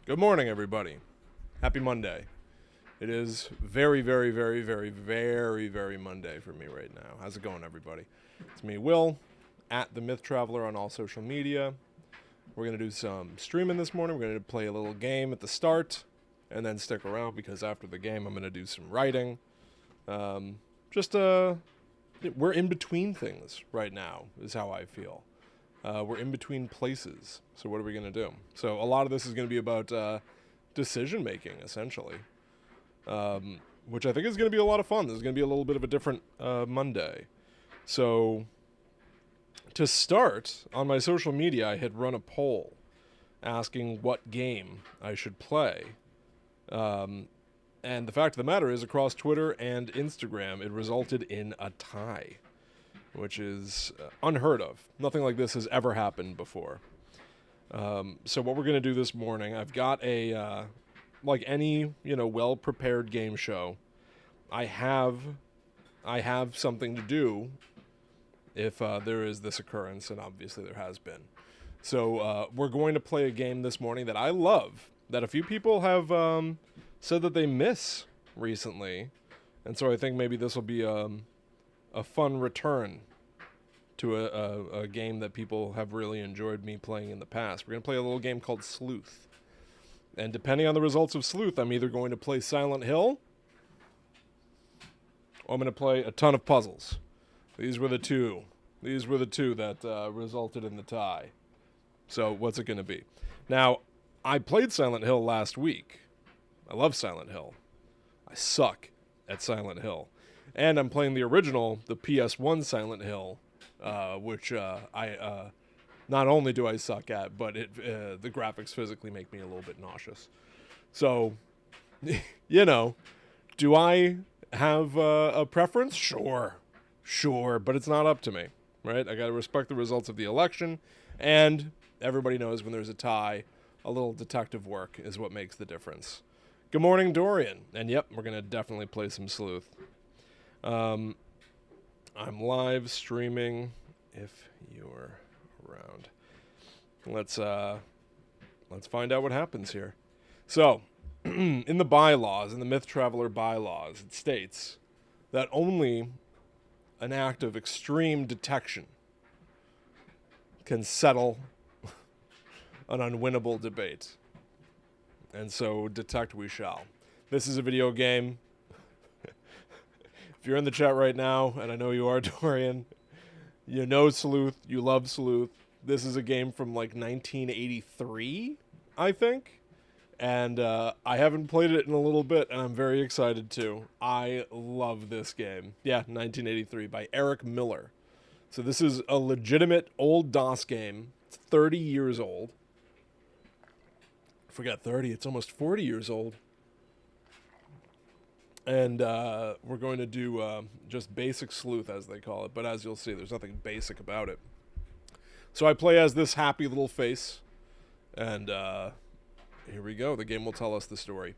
Good morning, everybody. Happy Monday. It is very, very, very, very, very, very Monday for me right now. How's it going, everybody? It's me, Will, at The Myth Traveler on all social media. We're going to do some streaming this morning. We're going to play a little game at the start, and then stick around because after the game, I'm going to do some writing. We're in between things right now, is how I feel. We're in between places. So what are we going to do? So a lot of this is going to be about decision making, essentially, which I think is going to be a lot of fun. This is going to be a little bit of a different Monday. So to start, on my social media, I had run a poll asking what game I should play. And the fact of the matter is, across Twitter and Instagram, it resulted in a tie, which is unheard of. Nothing like this has ever happened before. So what we're going to do this morning, I've got a, like any, well-prepared game show, I have something to do if there is this occurrence, and obviously there has been. So we're going to play a game this morning that I love, that a few people have said that they miss recently, and so I think maybe this will be a fun return to a game that people have really enjoyed me playing in the past. We're going to play a little game called Sleuth. And depending on the results of Sleuth, I'm either going to play Silent Hill, or I'm going to play a ton of puzzles. These were the two that resulted in the tie. So what's it going to be? Now, I played Silent Hill last week. I love Silent Hill. I suck at Silent Hill. And I'm playing the original, the PS1 Silent Hill, which I not only do I suck at, but the graphics physically make me a little bit nauseous. So, do I have a preference? Sure, but it's not up to me, right? I got to respect the results of the election, and everybody knows when there's a tie, a little detective work is what makes the difference. Good morning, Dorian. And yep, we're going to definitely play some Sleuth. I'm live streaming if you're around. Let's find out what happens here. So, in the bylaws, in the Myth Traveler bylaws, it states that only an act of extreme detection can settle an unwinnable debate. And so, detect we shall. This is a video game. If you're in the chat right now, and I know you are, Dorian, you know Sleuth, you love Sleuth. This is a game from like 1983, I think. And I haven't played it in a little bit, and I'm very excited to. I love this game. Yeah, 1983 by Eric Miller. So this is a legitimate old DOS game. It's 30 years old. I forgot 30, it's almost 40 years old. And we're going to do just basic Sleuth, as they call it. But as you'll see, there's nothing basic about it. So I play as this happy little face. And here we go. The game will tell us the story.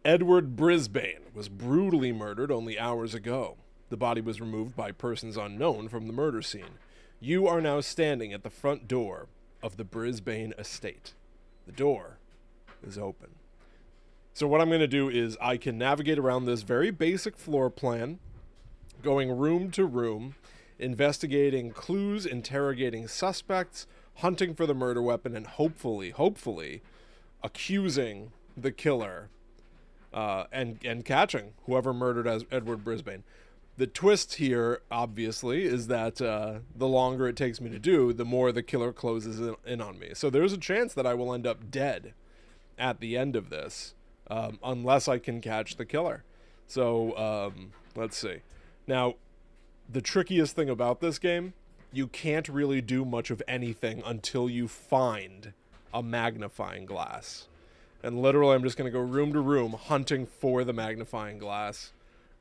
Edward Brisbane was brutally murdered only hours ago. The body was removed by persons unknown from the murder scene. You are now standing at the front door of the Brisbane estate. The door is open. So what I'm going to do is I can navigate around this very basic floor plan, going room to room, investigating clues, interrogating suspects, hunting for the murder weapon, and hopefully, accusing the killer and catching whoever murdered as Edward Brisbane. The twist here, obviously, is that the longer it takes me to do, the more the killer closes in on me. So there's a chance that I will end up dead at the end of this. Unless I can catch the killer. So, let's see. Now, the trickiest thing about this game, you can't really do much of anything until you find a magnifying glass. And literally, I'm just going to go room to room hunting for the magnifying glass.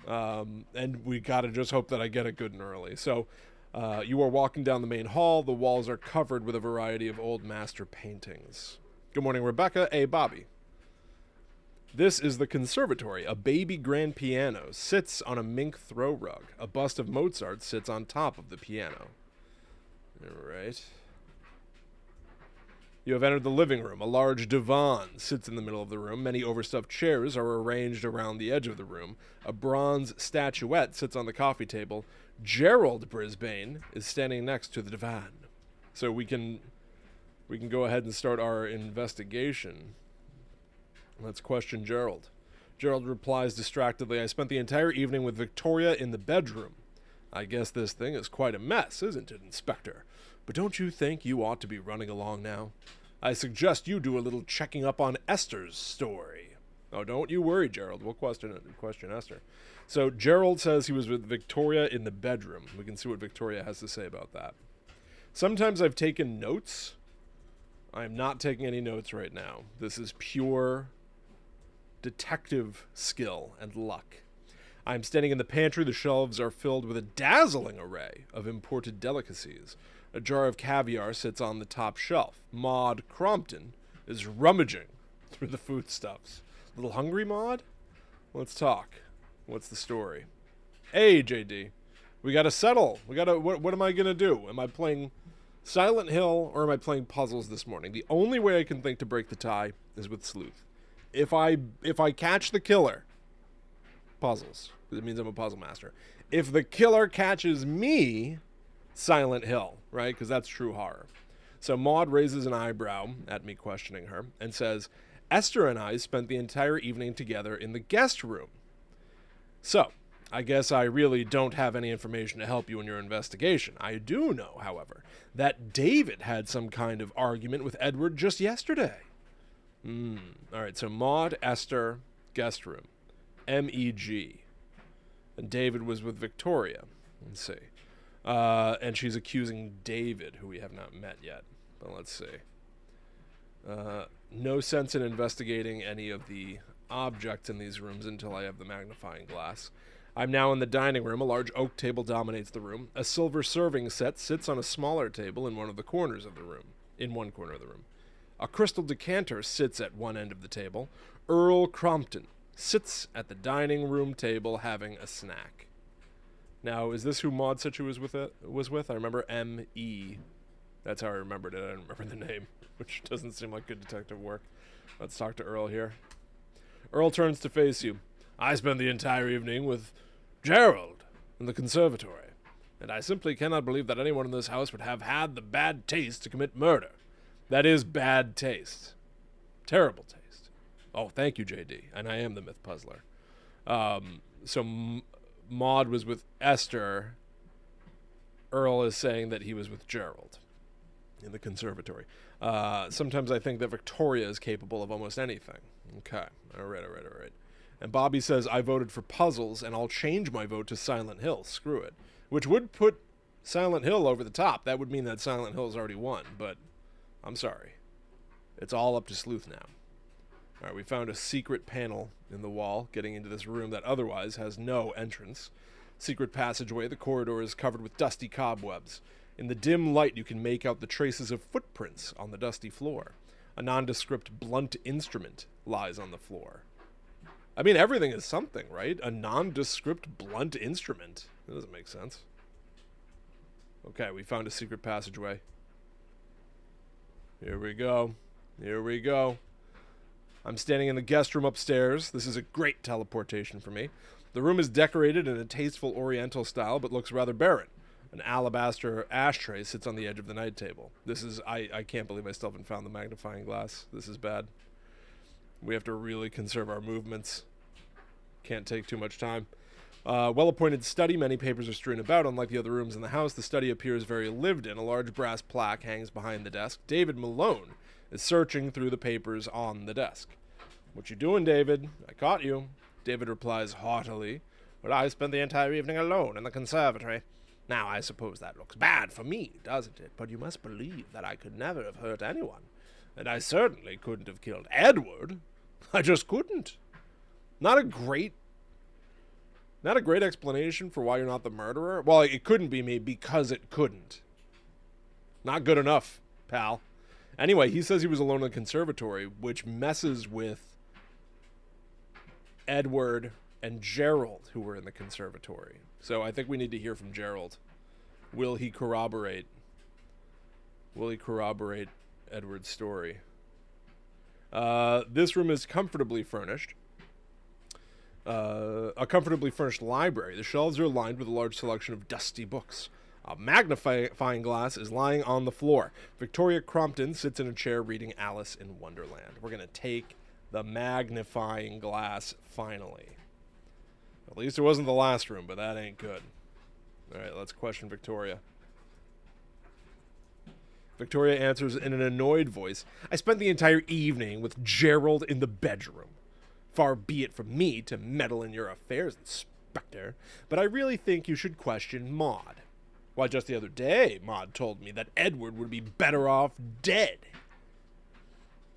And we got to just hope that I get it good and early. So, you are walking down the main hall. The walls are covered with a variety of old master paintings. Good morning, Rebecca. Hey, Bobby. This is the conservatory. A baby grand piano sits on a mink throw rug. A bust of Mozart sits on top of the piano. All right. You have entered the living room. A large divan sits in the middle of the room. Many overstuffed chairs are arranged around the edge of the room. A bronze statuette sits on the coffee table. Gerald Brisbane is standing next to the divan. So we can go ahead and start our investigation. Let's question Gerald. Gerald replies distractedly, I spent the entire evening with Victoria in the bedroom. I guess this thing is quite a mess, isn't it, Inspector? But don't you think you ought to be running along now? I suggest you do a little checking up on Esther's story. Oh, don't you worry, Gerald. We'll question Esther. So Gerald says he was with Victoria in the bedroom. We can see what Victoria has to say about that. Sometimes I've taken notes. I'm not taking any notes right now. This is pure detective skill and luck. I'm standing in the pantry. The shelves are filled with a dazzling array of imported delicacies. A jar of caviar sits on the top shelf. Maud Crompton is rummaging through the foodstuffs. Little hungry, Maud? Let's talk. What's the story? Hey, JD. We gotta settle. What am I gonna do? Am I playing Silent Hill or am I playing puzzles this morning? The only way I can think to break the tie is with Sleuth. If I catch the killer, puzzles. It means I'm a puzzle master. If the killer catches me, Silent Hill, right? Because that's true horror. So Maud raises an eyebrow at me questioning her and says, Esther and I spent the entire evening together in the guest room. So, I guess I really don't have any information to help you in your investigation. I do know, however, that David had some kind of argument with Edward just yesterday. All right, so Maud, Esther, guest room. MEG. And David was with Victoria. Let's see. And she's accusing David, who we have not met yet. But let's see. No sense in investigating any of the objects in these rooms until I have the magnifying glass. I'm now in the dining room. A large oak table dominates the room. A silver serving set sits on a smaller table in one of the corners of the room. In one corner of the room. A crystal decanter sits at one end of the table. Earl Crompton sits at the dining room table having a snack. Now, is this who Maud said she was with? I remember M.E. That's how I remembered it. I don't remember the name, which doesn't seem like good detective work. Let's talk to Earl here. Earl turns to face you. I spent the entire evening with Gerald in the conservatory, and I simply cannot believe that anyone in this house would have had the bad taste to commit murder. That is bad taste. Terrible taste. Oh, thank you, JD. And I am the myth puzzler. Maud was with Esther. Earl is saying that he was with Gerald in the conservatory. Sometimes I think that Victoria is capable of almost anything. Okay. All right. And Bobby says, I voted for puzzles, and I'll change my vote to Silent Hill. Screw it. Which would put Silent Hill over the top. That would mean that Silent Hill's already won, but I'm sorry. It's all up to Sleuth now. All right, we found a secret panel in the wall getting into this room that otherwise has no entrance. Secret passageway. The corridor is covered with dusty cobwebs. In the dim light, you can make out the traces of footprints on the dusty floor. A nondescript blunt instrument lies on the floor. I mean, everything is something, right? A nondescript blunt instrument. That doesn't make sense. Okay, we found a secret passageway. Here we go. I'm standing in the guest room upstairs. This is a great teleportation for me. The room is decorated in a tasteful oriental style, but looks rather barren. An alabaster ashtray sits on the edge of the night table. I can't believe I still haven't found the magnifying glass. This is bad. We have to really conserve our movements. Can't take too much time. Well-appointed study. Many papers are strewn about. Unlike the other rooms in the house, the study appears very lived in. A large brass plaque hangs behind the desk. David Malone is searching through the papers on the desk. What you doing, David? I caught you. David replies haughtily, Well, I spent the entire evening alone in the conservatory. Now, I suppose that looks bad for me, doesn't it? But you must believe that I could never have hurt anyone. And I certainly couldn't have killed Edward. I just couldn't. Not a great explanation for why you're not the murderer. Well, it couldn't be me because it couldn't. Not good enough, pal. Anyway, he says he was alone in the conservatory, which messes with Edward and Gerald, who were in the conservatory. So I think we need to hear from Gerald. Will he corroborate Edward's story. This room is comfortably furnished. A comfortably furnished library. The shelves are lined with a large selection of dusty books. A magnifying glass is lying on the floor. Victoria Crompton sits in a chair reading Alice in Wonderland. We're going to take the magnifying glass finally. At least it wasn't the last room, but that ain't good. Alright, let's question Victoria. Victoria answers in an annoyed voice. I spent the entire evening with Gerald in the bedroom. Far be it from me to meddle in your affairs, Inspector, but I really think you should question Maud. Why, just the other day, Maud told me that Edward would be better off dead.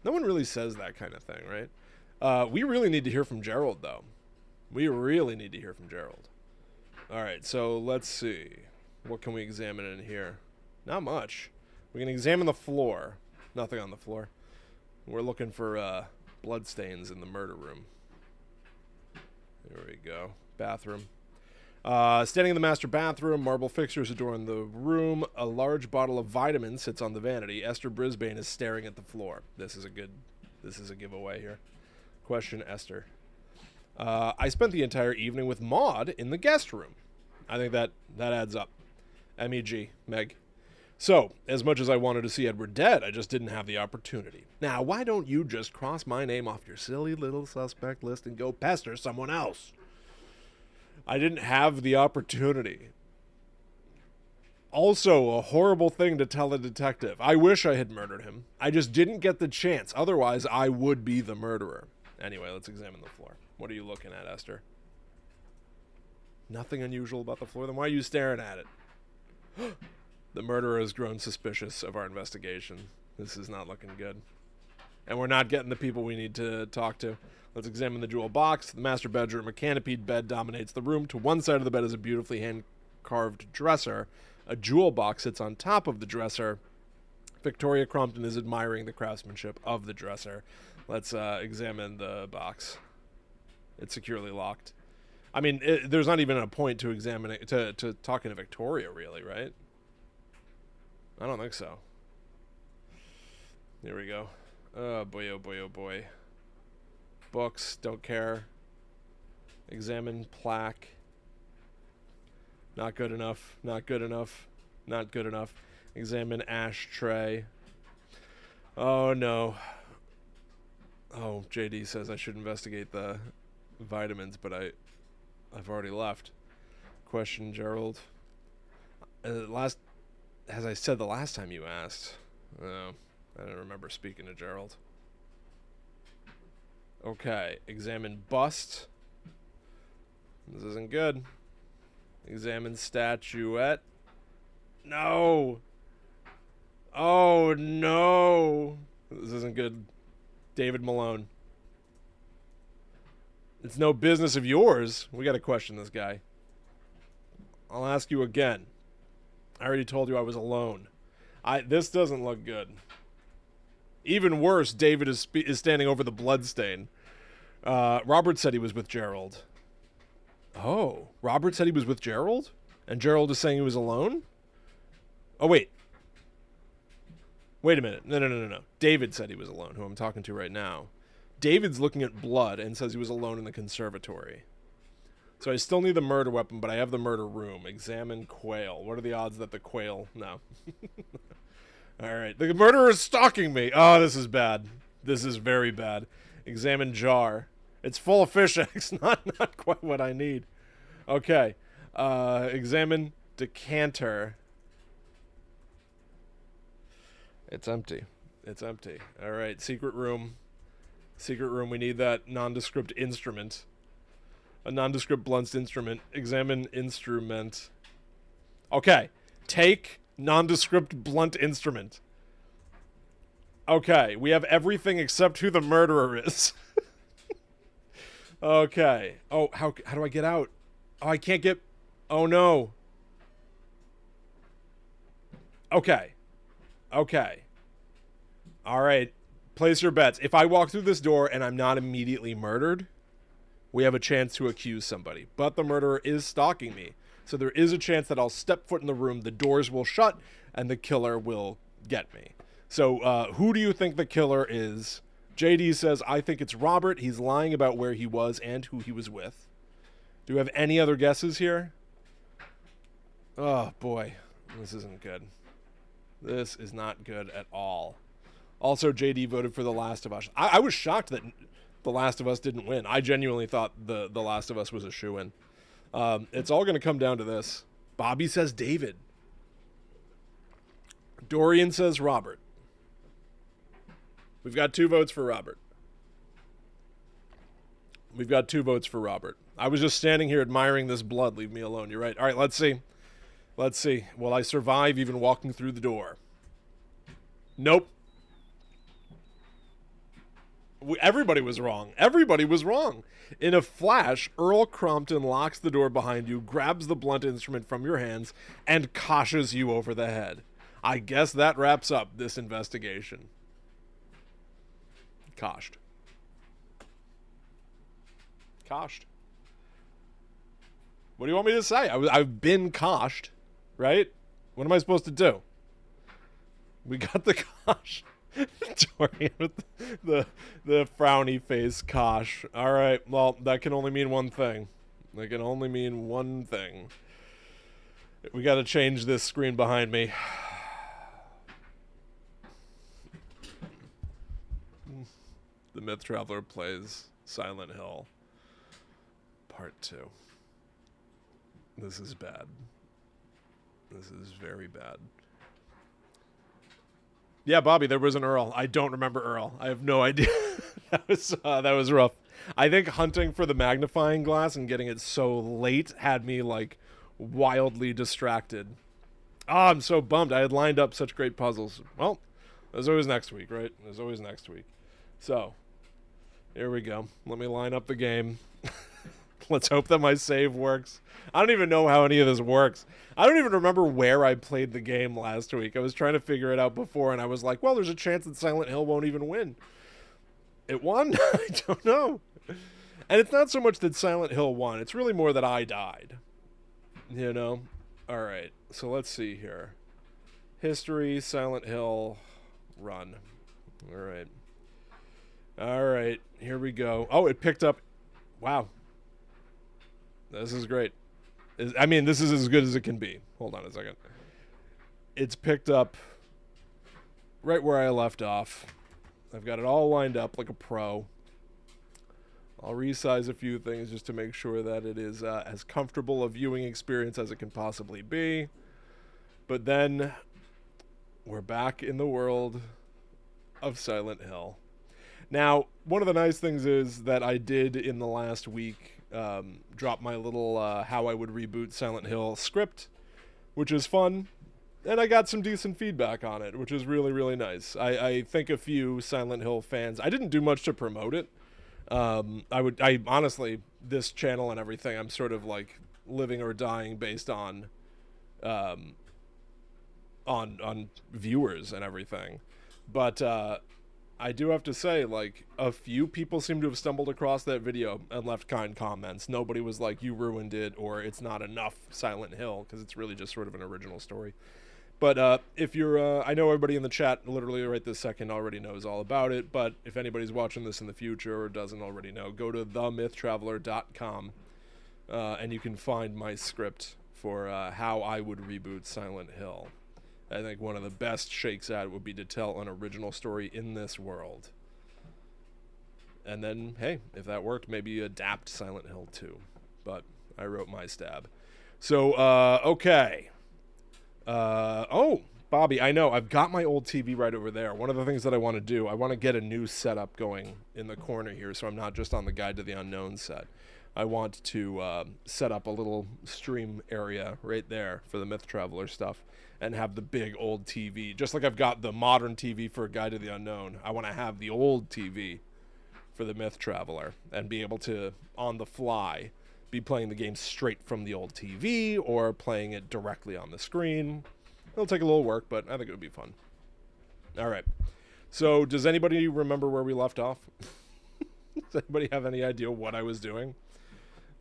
No one really says that kind of thing, right? We really need to hear from Gerald, though. We really need to hear from Gerald. Alright, so let's see. What can we examine in here? Not much. We can examine the floor. Nothing on the floor. We're looking for bloodstains in the murder room. There we go. Bathroom. Standing in the master bathroom, marble fixtures adorn the room. A large bottle of vitamins sits on the vanity. Esther Brisbane is staring at the floor. This is a giveaway here. Question Esther. I spent the entire evening with Maud in the guest room. I think that adds up. MEG, Meg. So, as much as I wanted to see Edward dead, I just didn't have the opportunity. Now, why don't you just cross my name off your silly little suspect list and go pester someone else? I didn't have the opportunity. Also, a horrible thing to tell a detective. I wish I had murdered him. I just didn't get the chance. Otherwise, I would be the murderer. Anyway, let's examine the floor. What are you looking at, Esther? Nothing unusual about the floor? Then why are you staring at it? The murderer has grown suspicious of our investigation. This is not looking good. And we're not getting the people we need to talk to. Let's examine the jewel box. The master bedroom. A canopied bed dominates the room. To one side of the bed is a beautifully hand-carved dresser. A jewel box sits on top of the dresser. Victoria Crompton is admiring the craftsmanship of the dresser. Let's examine the box. It's securely locked. I mean, there's not even a point to examining, to talking to Victoria, really, right? I don't think so. Here we go. Oh boy, oh boy, oh boy. Books, don't care. Examine plaque. Not good enough. Not good enough. Not good enough. Examine ashtray. Oh no. Oh, JD says I should investigate the vitamins, but I've already left. Question Gerald. As I said the last time you asked. Oh, I don't remember speaking to Gerald. Okay, examine bust. This isn't good. Examine statuette. No! Oh, no! This isn't good. David Malone. It's no business of yours. We gotta question this guy. I'll ask you again. I already told you I was alone. This doesn't look good. Even worse, David is standing over the bloodstain. Robert said he was with Gerald. Oh, Robert said he was with Gerald? And Gerald is saying he was alone? Oh, wait. Wait a minute. No. David said he was alone, who I'm talking to right now. David's looking at blood and says he was alone in the conservatory. So I still need the murder weapon, but I have the murder room. Examine quail. What are the odds that the quail... No. Alright. The murderer is stalking me. Oh, this is bad. This is very bad. Examine jar. It's full of fish eggs. Not quite what I need. Okay. Examine decanter. It's empty. It's empty. Alright. Secret room. Secret room. We need that nondescript instrument. A nondescript blunt instrument. Examine instrument. Okay. Take nondescript blunt instrument. Okay. We have everything except who the murderer is. Okay. Oh, how do I get out? Oh, I can't get... Oh, no. Okay. Okay. All right. Place your bets. If I walk through this door and I'm not immediately murdered... we have a chance to accuse somebody. But the murderer is stalking me. So there is a chance that I'll step foot in the room, the doors will shut, and the killer will get me. So, who do you think the killer is? JD says, I think it's Robert. He's lying about where he was and who he was with. Do we have any other guesses here? Oh, boy. This isn't good. This is not good at all. Also, JD voted for The Last of Us. I was shocked that The Last of Us didn't win. I genuinely thought The Last of Us was a shoo-in. It's all going to come down to this. Bobby says David. Dorian says Robert. We've got 2 votes for Robert. We've got 2 votes for Robert. I was just standing here admiring this blood. Leave me alone. You're right. All right, let's see. Let's see. Will I survive even walking through the door? Nope. Everybody was wrong. Everybody was wrong. In a flash, Earl Crompton locks the door behind you, grabs the blunt instrument from your hands, and koshes you over the head. I guess that wraps up this investigation. Koshed. Koshed. What do you want me to say? I've been koshed, right? What am I supposed to do? We got the kosh. Dorian with the frowny face, kosh. All right, well, that can only mean one thing. That can only mean one thing. We got to change this screen behind me. The Myth Traveler plays Silent Hill Part 2. This is bad. This is very bad. Yeah, Bobby, there was an Earl. I don't remember Earl. I have no idea. that was rough. I think hunting for the magnifying glass and getting it so late had me, like, wildly distracted. Oh, I'm so bummed. I had lined up such great puzzles. Well, there's always next week, right? There's always next week. So, here we go. Let me line up the game. Let's hope that my save works. I don't even know how any of this works. I don't even remember where I played the game last week. I was trying to figure it out before, and I was like, well, there's a chance that Silent Hill won't even win. It won? I don't know. And it's not so much that Silent Hill won. It's really more that I died. You know? All right. So let's see here. History, Silent Hill, run. All right. All right. Here we go. Oh, it picked up. Wow. This is great. I mean, this is as good as it can be. Hold on a second. It's picked up right where I left off. I've got it all lined up like a pro. I'll resize a few things just to make sure that it is as comfortable a viewing experience as it can possibly be. But then we're back in the world of Silent Hill. Now, one of the nice things is that I did in the last week drop my little how I would reboot Silent Hill script, which is fun, and I got some decent feedback on it, which is really, really nice. I think a few Silent Hill fans, I didn't do much to promote it. I honestly, this channel and everything, I'm sort of like living or dying based on viewers and everything. But I do have to say, like, a few people seem to have stumbled across that video and left kind comments. Nobody was like, you ruined it, or it's not enough Silent Hill, because it's really just sort of an original story. But if you're, I know everybody in the chat literally right this second already knows all about it, but if anybody's watching this in the future or doesn't already know, go to themythtraveler.com, and you can find my script for how I would reboot Silent Hill. I think one of the best shakes at it would be to tell an original story in this world. And then, hey, if that worked, maybe adapt Silent Hill 2. But I wrote my stab. So, okay. Oh, Bobby, I know. I've got my old TV right over there. One of the things that I want to do, I want to get a new setup going in the corner here, so I'm not just on the Guide to the Unknown set. I want to set up a little stream area right there for the Myth Traveler stuff and have the big old TV. Just like I've got the modern TV for Guide to the Unknown, I want to have the old TV for the Myth Traveler and be able to, on the fly, be playing the game straight from the old TV or playing it directly on the screen. It'll take a little work, but I think it would be fun. All right. So does anybody remember where we left off? Does anybody have any idea what I was doing?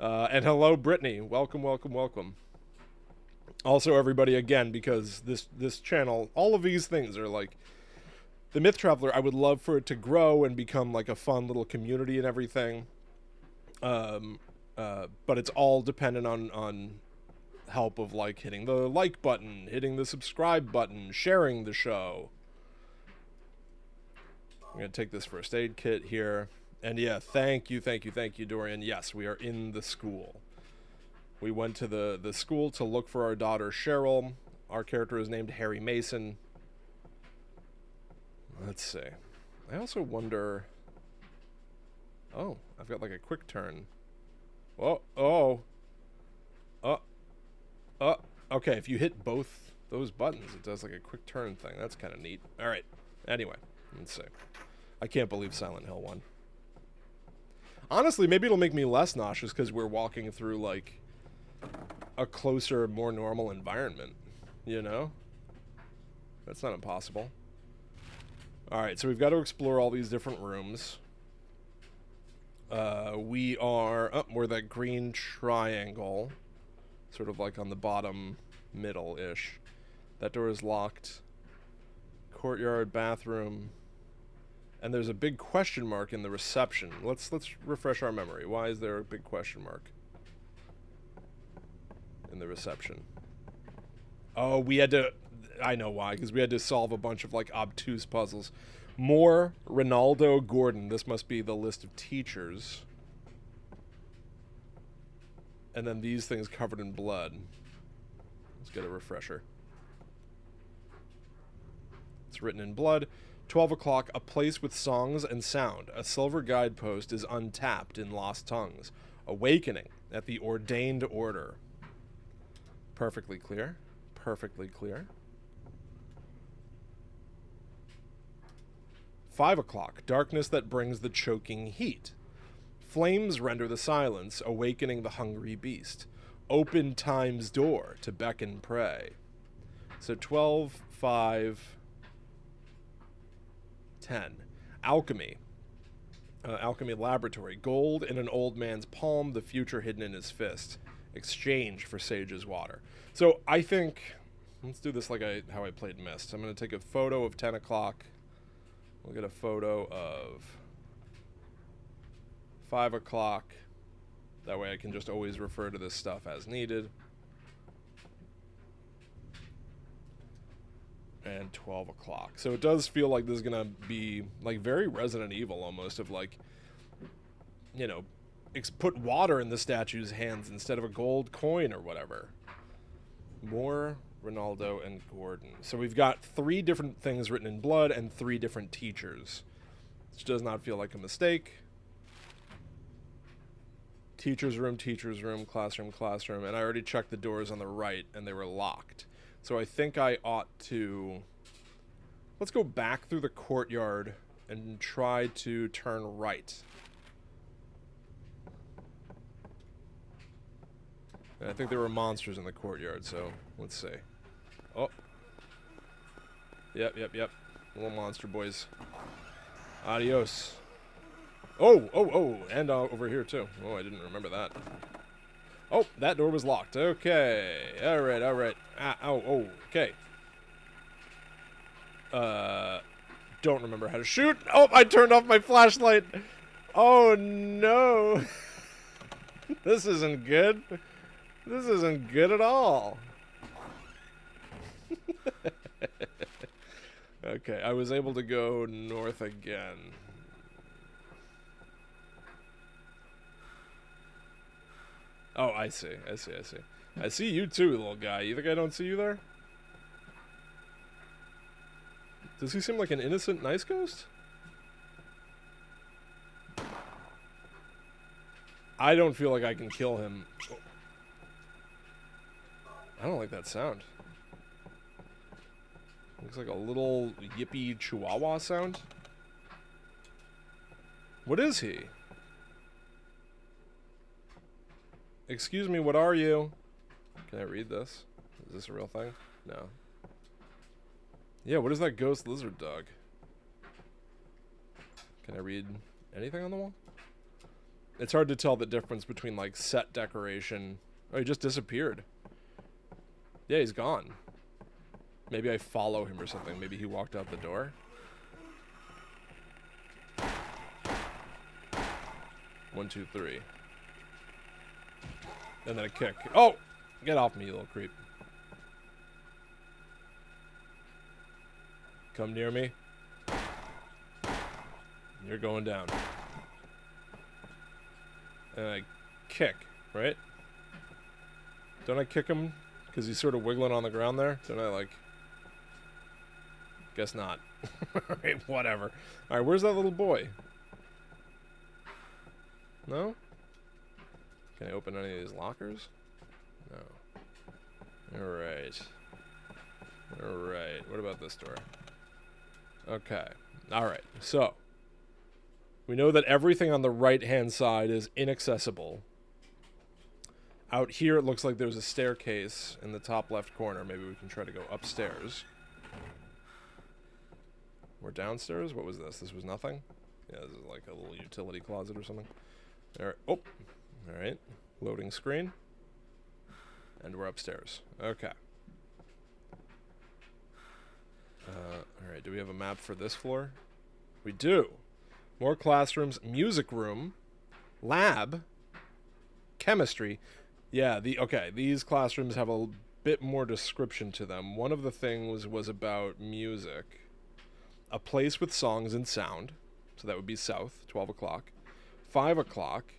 And hello, Brittany. Welcome, welcome, welcome. Also, everybody, again, because this channel, all of these things are like the Myth Traveler, I would love for it to grow and become like a fun little community and everything. But it's all dependent on help of like hitting the like button, hitting the subscribe button, sharing the show. I'm going to take this first aid kit here. And yeah, thank you, Dorian. Yes, we are in the school. We went to the school to look for our daughter, Cheryl. Our character is named Harry Mason. Let's see. I also wonder... Oh, I've got like a quick turn. Okay, if you hit both those buttons, it does like a quick turn thing. That's kind of neat. Alright, anyway, let's see. I can't believe Silent Hill won. Honestly, maybe it'll make me less nauseous because we're walking through, like, a closer, more normal environment. You know? That's not impossible. Alright, so we've got to explore all these different rooms. We're that green triangle. Sort of like on the bottom middle-ish. That door is locked. Courtyard, bathroom. And there's a big question mark in the reception. Let's refresh our memory. Why is there a big question mark in the reception? Oh, we had to... I know why, because we had to solve a bunch of, like, obtuse puzzles. More Ronaldo Gordon. This must be the list of teachers. And then these things covered in blood. Let's get a refresher. It's written in blood. 12 o'clock, a place with songs and sound. A silver guidepost is untapped in lost tongues. Awakening at the ordained order. Perfectly clear. Perfectly clear. 5 o'clock, darkness that brings the choking heat. Flames render the silence, awakening the hungry beast. Open time's door to beckon prey. So 12, 5, 10. Alchemy. Alchemy laboratory. Gold in an old man's palm, the future hidden in his fist. Exchange for sage's water. So I think, let's do this like how I played Myst. I'm going to take a photo of 10 o'clock. We'll get a photo of 5 o'clock. That way I can just always refer to this stuff as needed. And 12 o'clock. So it does feel like this is going to be like very Resident Evil almost, of like, you know, put water in the statue's hands instead of a gold coin or whatever. More Ronaldo and Gordon. So we've got 3 different things written in blood and 3 different teachers. Which does not feel like a mistake. Teacher's room, classroom, classroom. And I already checked the doors on the right and they were locked. So I think I ought to... Let's go back through the courtyard and try to turn right. And I think there were monsters in the courtyard, so let's see. Oh. Yep. Little monster boys. Adios. Oh. And over here, too. Oh, I didn't remember that. Oh, that door was locked. Okay. All right. Okay. Don't remember how to shoot. Oh, I turned off my flashlight. Oh, no. This isn't good. This isn't good at all. Okay, I was able to go north again. Oh, I see. I see you too, little guy. You think I don't see you there? Does he seem like an innocent, nice ghost? I don't feel like I can kill him. I don't like that sound. Looks like a little yippy chihuahua sound. What is he? Excuse me, what are you? Can I read this? Is this a real thing? No. Yeah, what is that ghost lizard dog? Can I read anything on the wall? It's hard to tell the difference between, like, set decoration. Oh, he just disappeared. Yeah, he's gone. Maybe I follow him or something. Maybe he walked out the door. 1, 2, 3. And then a kick. Oh! Get off me, you little creep. Come near me. You're going down. And I kick, right? Don't I kick him? Because he's sort of wiggling on the ground there? Don't I, like... Guess not. Alright, whatever. Alright, where's that little boy? No? Can I open any of these lockers? No. Alright. Alright, what about this door? Okay. Alright, so... we know that everything on the right-hand side is inaccessible. Out here, it looks like there's a staircase in the top left corner. Maybe we can try to go upstairs. Or downstairs? What was this? This was nothing? Yeah, this is like a little utility closet or something. There. Oh! Alright. Loading screen. And we're upstairs. Okay. Alright, do we have a map for this floor? We do! More classrooms, music room, lab, chemistry. Yeah, okay, these classrooms have a bit more description to them. One of the things was about music. A place with songs and sound. So that would be south, 12 o'clock. 5 o'clock.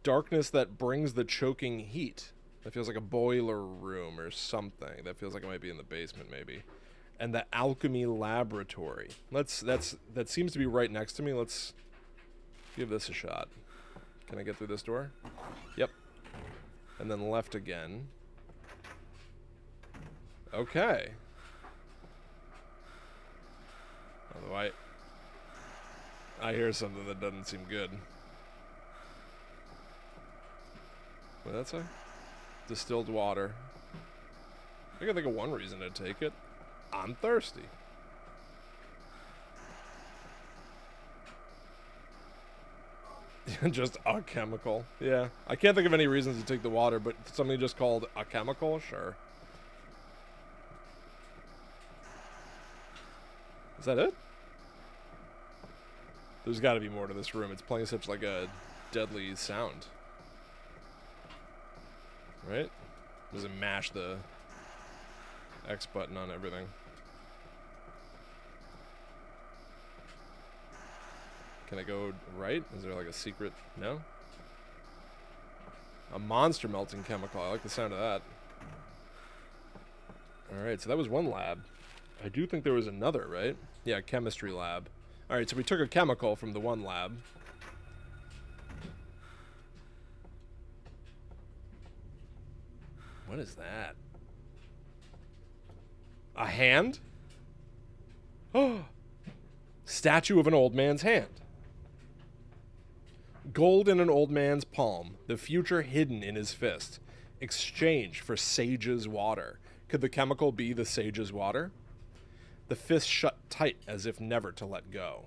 Darkness that brings the choking heat. That feels like a boiler room or something. That feels like it might be in the basement, maybe. And the alchemy laboratory. That seems to be right next to me. Let's give this a shot. Can I get through this door? Yep. And then left again. Okay. Although I hear something that doesn't seem good. What did that say? Distilled water. I can think of one reason to take it. I'm thirsty. Just a chemical. Yeah. I can't think of any reasons to take the water, but something just called a chemical? Sure. Is that it? There's got to be more to this room. It's playing such like a deadly sound. Right? Does it mash the X button on everything? Can I go right? Is there like a secret? No? A monster melting chemical. I like the sound of that. Alright, so that was one lab. I do think there was another, right? Yeah, chemistry lab. Alright, so we took a chemical from the one lab. What is that? A hand? Oh! Statue of an old man's hand. Gold in an old man's palm, the future hidden in his fist. Exchange for sage's water. Could the chemical be the sage's water? The fist shut tight as if never to let go.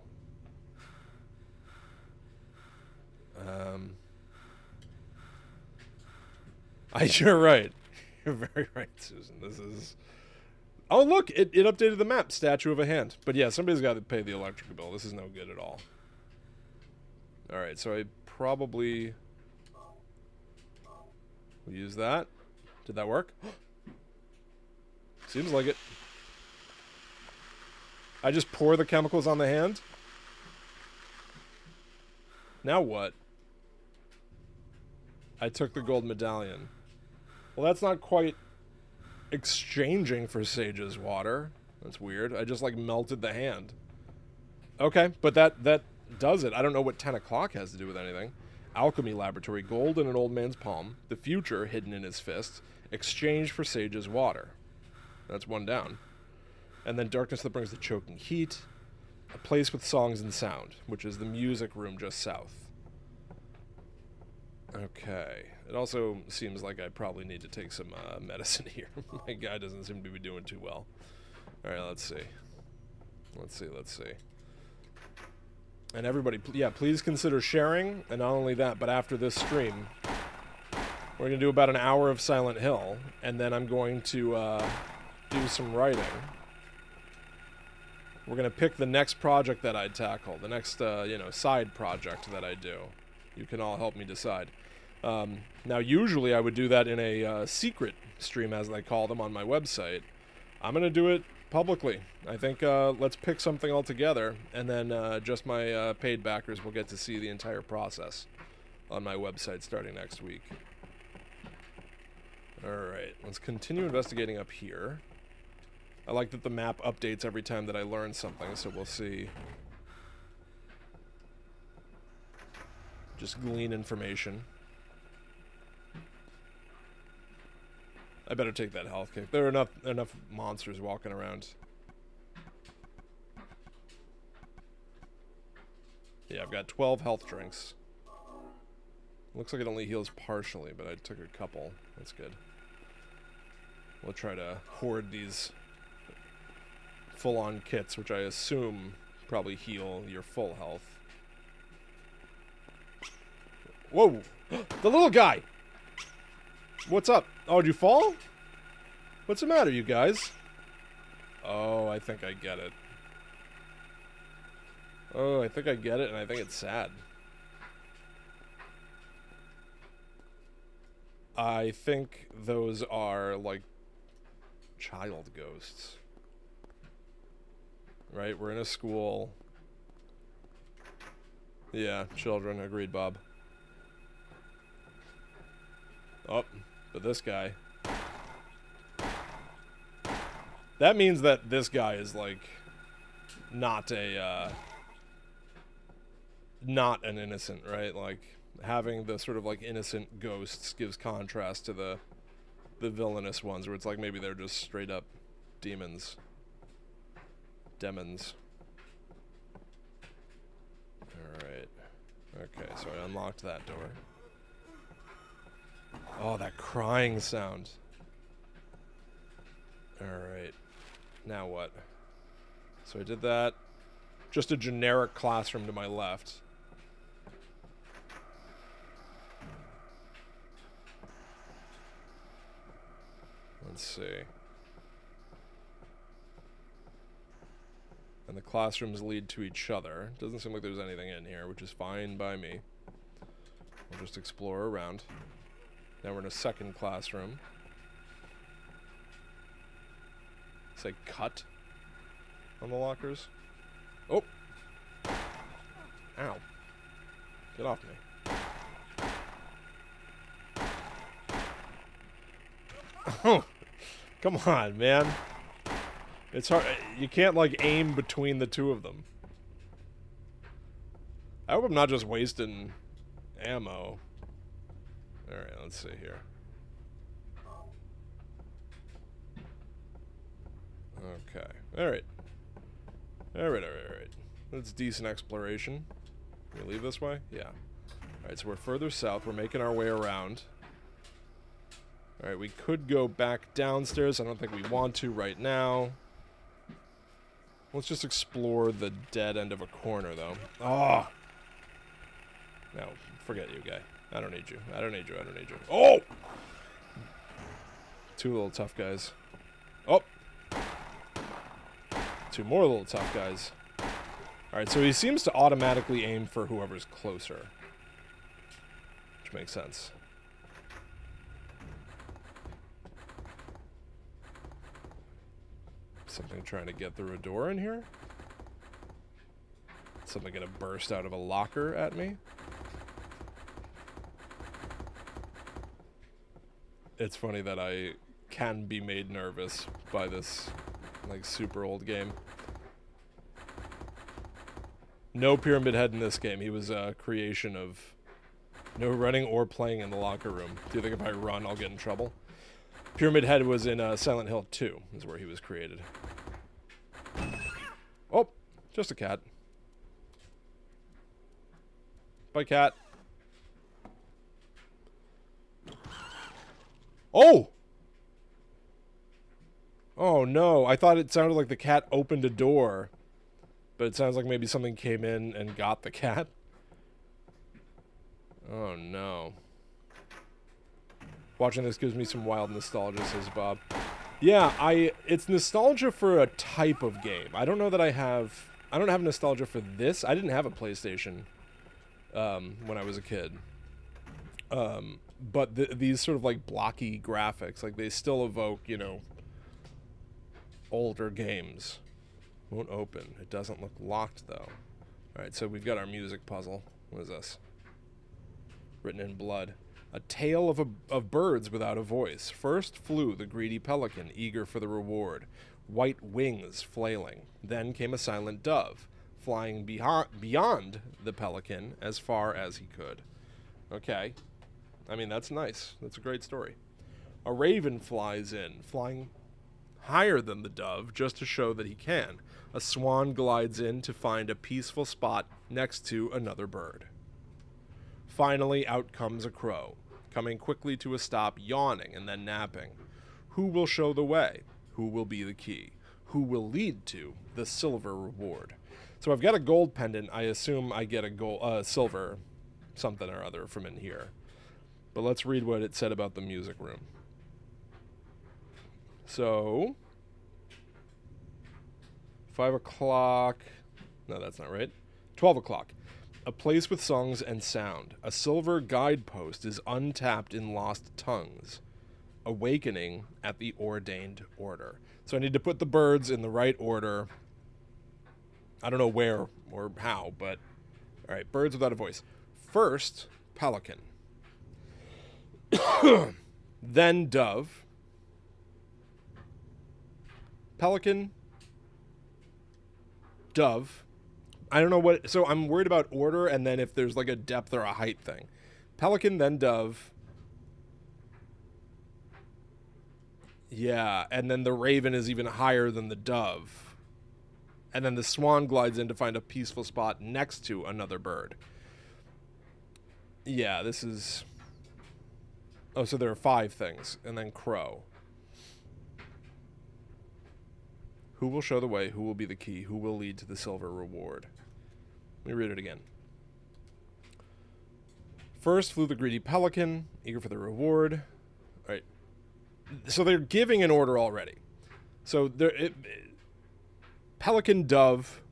You're right. You're very right, Susan. This is... Oh, look! It updated the map. Statue of a hand. But yeah, somebody's got to pay the electric bill. This is no good at all. Alright, so I probably... will use that. Did that work? Seems like it. I just pour the chemicals on the hand? Now what? I took the gold medallion. Well, that's not quite exchanging for sage's water. That's weird. I just, like, melted the hand. Okay, but that does it. I don't know what 10 o'clock has to do with anything. Alchemy laboratory. Gold in an old man's palm. The future hidden in his fist. Exchange for sage's water. That's one down. And then darkness that brings the choking heat. A place with songs and sound, which is the music room just south. Okay. It also seems like I probably need to take some medicine here. My guy doesn't seem to be doing too well. Alright, let's see. Let's see. And everybody, yeah, please consider sharing. And not only that, but after this stream, we're going to do about an hour of Silent Hill. And then I'm going to do some writing. We're going to pick the next project that I tackle. The next, side project that I do. You can all help me decide. Now, usually I would do that in a secret stream, as they call them, on my website. I'm going to do it publicly. I think let's pick something all together, and then just my paid backers will get to see the entire process on my website starting next week. Alright, let's continue investigating up here. I like that the map updates every time that I learn something, so we'll see. Just glean information. I better take that health kick. There are enough monsters walking around. Yeah, I've got 12 health drinks. Looks like it only heals partially, but I took a couple. That's good. We'll try to hoard these full-on kits, which I assume probably heal your full health. Whoa! The little guy! What's up? Oh, did you fall? What's the matter, you guys? Oh, I think I get it. Oh, I think I get it, and I think it's sad. I think those are, like, child ghosts. Right? We're in a school. Yeah, children. Agreed, Bob. Oh, but this guy. That means that this guy is, like, not a, not an innocent, right? Like, having the sort of, like, innocent ghosts gives contrast to the villainous ones, where it's like maybe they're just straight up demons. Demons. Alright. Okay, so I unlocked that door. Oh, that crying sound. Alright. Now what? So I did that. Just a generic classroom to my left. Let's see. And the classrooms lead to each other. Doesn't seem like there's anything in here, which is fine by me. We'll just explore around. Now we're in a second classroom. Say cut on the lockers. Oh! Ow. Get off me. Oh! Come on, man. It's hard. You can't, like, aim between the two of them. I hope I'm not just wasting ammo. Alright, let's see here. Okay. Alright. Alright. That's decent exploration. Can we leave this way? Yeah. Alright, so we're further south. We're making our way around. Alright, we could go back downstairs. I don't think we want to right now. Let's just explore the dead end of a corner, though. Oh! No, forget you, guy. I don't need you. I don't need you. Oh! Two little tough guys. Oh! Two more little tough guys. Alright, so he seems to automatically aim for whoever's closer. Which makes sense. Something trying to get through a door in here? Something gonna burst out of a locker at me? It's funny that I can be made nervous by this, like, super old game. No Pyramid Head in this game. He was a creation of no running or playing in the locker room. Do you think if I run, I'll get in trouble? Pyramid Head was in Silent Hill 2, is where he was created. Oh, just a cat. Bye, cat. Oh! Oh, no. I thought it sounded like the cat opened a door. But it sounds like maybe something came in and got the cat. Oh, no. Watching this gives me some wild nostalgia, says Bob. Yeah, it's nostalgia for a type of game. I don't know that I don't have nostalgia for this. I didn't have a PlayStation when I was a kid. But these sort of like blocky graphics, like they still evoke, you know, older games. Won't open. It doesn't look locked though. Alright, so we've got our music puzzle. What is this? Written in blood. A tale of birds without a voice. First flew the greedy pelican, eager for the reward, white wings flailing. Then came a silent dove, flying beyond the pelican as far as he could. Okay. I mean, that's nice. That's a great story. A raven flies in, flying higher than the dove just to show that he can. A swan glides in to find a peaceful spot next to another bird. Finally, out comes a crow, coming quickly to a stop, yawning and then napping. Who will show the way? Who will be the key? Who will lead to the silver reward? So I've got a gold pendant. I assume I get a silver something or other from in here. But let's read what it said about the music room. So, 5 o'clock. No, that's not right. 12 o'clock. A place with songs and sound. A silver guidepost is untapped in lost tongues. Awakening at the ordained order. So I need to put the birds in the right order. I don't know where or how, but... Alright, birds without a voice. First, pelican. Then dove. Pelican. Dove. I don't know what... So I'm worried about order and then if there's like a depth or a height thing. Pelican, then dove. Yeah, and then the raven is even higher than the dove. And then the swan glides in to find a peaceful spot next to another bird. Yeah, this is... Oh, so there are 5 things. And then crow. Who will show the way? Who will be the key? Who will lead to the silver reward? Let me read it again. First flew the greedy pelican, eager for the reward. All right. So they're giving an order already. So pelican, dove,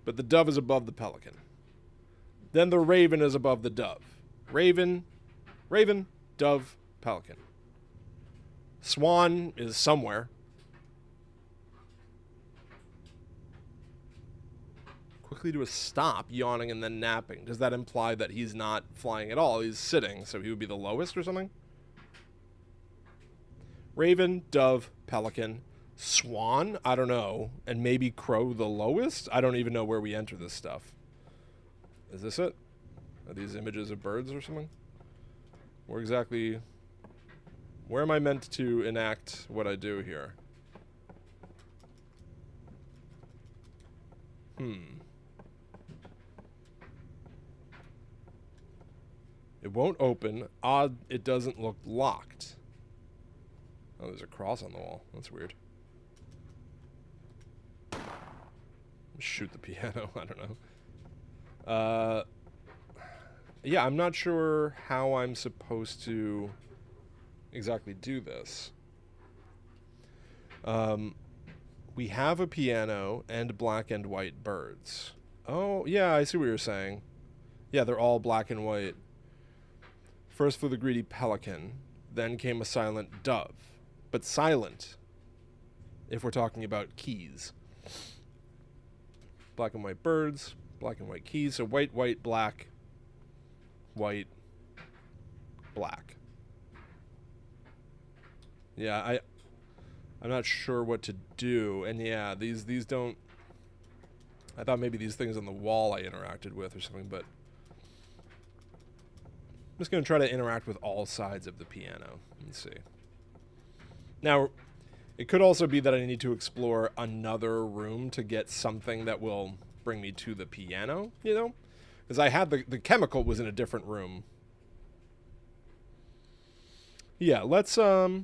but the dove is above the pelican. Then the raven is above the dove. Raven, dove, pelican. Swan is somewhere. Quickly to a stop, yawning and then napping. Does that imply that he's not flying at all? He's sitting, so he would be the lowest or something? Raven, dove, pelican, swan, I don't know, and maybe crow the lowest? I don't even know where we enter this stuff. Is this it? Are these images of birds or something? Where am I meant to enact what I do here? It won't open. Odd, it doesn't look locked. Oh, there's a cross on the wall. That's weird. Shoot the piano. I don't know. Yeah, I'm not sure how I'm supposed to exactly do this. We have a piano and black and white birds. Oh, yeah, I see what you're saying. Yeah, they're all black and white. First flew the greedy pelican, then came a silent dove. But silent, if we're talking about keys. Black and white birds, black and white keys. So white, white, black, white, black. Yeah, I'm not sure what to do. And yeah, these don't... I thought maybe these things on the wall I interacted with or something, but... I'm just going to try to interact with all sides of the piano. Let's see. Now, it could also be that I need to explore another room to get something that will bring me to the piano, you know? Because I had the chemical was in a different room. Yeah, let's, I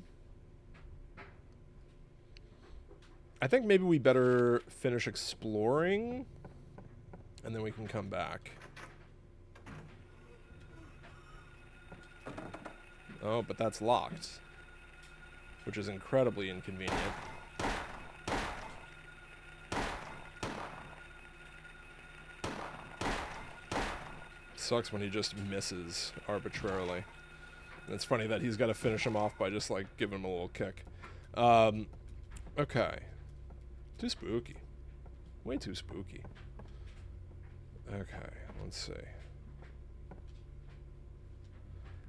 think maybe we better finish exploring, and then we can come back. Oh, but that's locked, which is incredibly inconvenient. sucks when he just misses arbitrarily. And it's funny that he's got to finish him off by just, like, giving him a little kick. Okay. Too spooky. Way too spooky. Okay, let's see.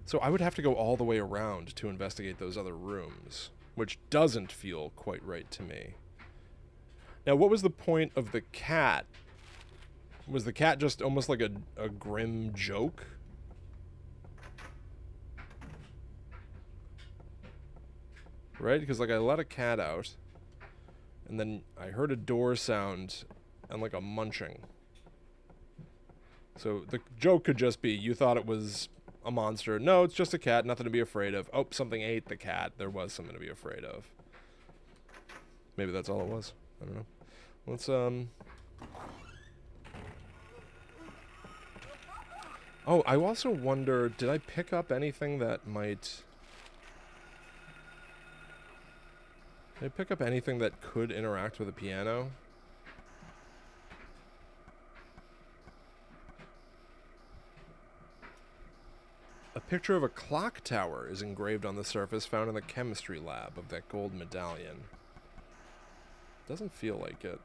So I would have to go all the way around to investigate those other rooms, which doesn't feel quite right to me. Now, what was the point of the cat? Was the cat just almost like a grim joke? Right? Because, like, I let a cat out, and then I heard a door sound and, like, a munching. So the joke could just be, you thought it was a monster. No, it's just a cat, nothing to be afraid of. Oh, something ate the cat. There was something to be afraid of. Maybe that's all it was. I don't know. Let's, Oh, I also wonder, did I pick up anything that might... Did I pick up anything that could interact with a piano? A picture of a clock tower is engraved on the surface found in the chemistry lab of that gold medallion. Doesn't feel like it.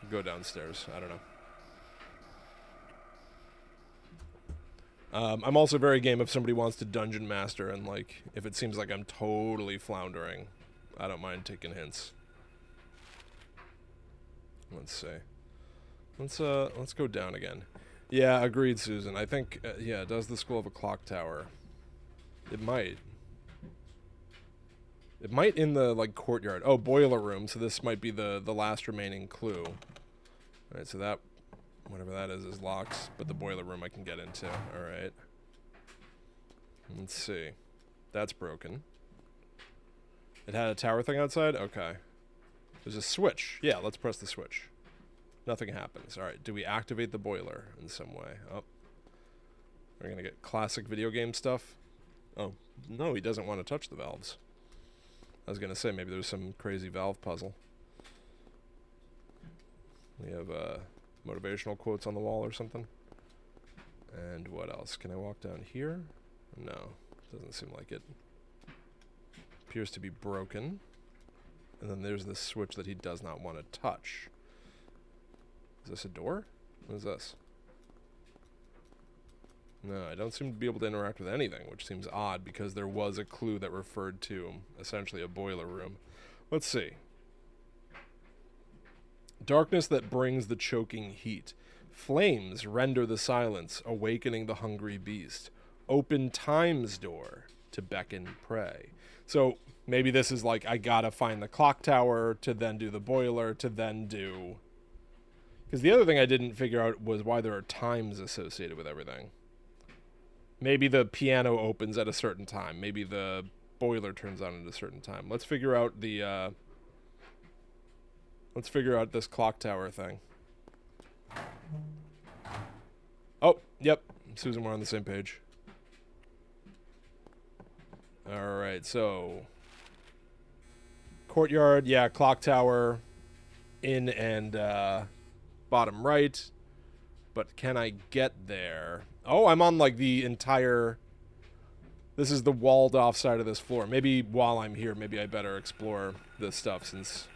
Go downstairs. I don't know. I'm also very game if somebody wants to dungeon master, and, like, if it seems like I'm totally floundering, I don't mind taking hints. Let's see. Let's go down again. Yeah, agreed, Susan. I think, yeah, does the school have a clock tower? It might. It might in the, like, courtyard. Oh, boiler room, so this might be the last remaining clue. Alright, so that, whatever that is locked, but the boiler room I can get into. Alright. Let's see. That's broken. It had a tower thing outside? Okay. There's a switch. Yeah, let's press the switch. Nothing happens. Alright, do we activate the boiler in some way? Oh. We're gonna get classic video game stuff. Oh, no, he doesn't want to touch the valves. I was gonna say, maybe there's some crazy valve puzzle. We have, motivational quotes on the wall or something. And what else? Can I walk down here? No, doesn't seem like it. Appears to be broken. And then there's this switch that he does not want to touch. Is this a door? What is this? No, I don't seem to be able to interact with anything, which seems odd because there was a clue that referred to essentially a boiler room. Let's see. Darkness that brings the choking heat. Flames render the silence, awakening the hungry beast. Open time's door to beckon prey. So maybe this is like, I gotta find the clock tower to then do the boiler to then do... Because the other thing I didn't figure out was why there are times associated with everything. Maybe the piano opens at a certain time. Maybe the boiler turns on at a certain time. Let's figure out the, let's figure out this clock tower thing. Oh, yep. Susan, we're on the same page. Alright, so... Courtyard, yeah, clock tower. In and, bottom right. But can I get there? Oh, I'm on, like, the entire... This is the walled off side of this floor. Maybe while I'm here, maybe I better explore this stuff since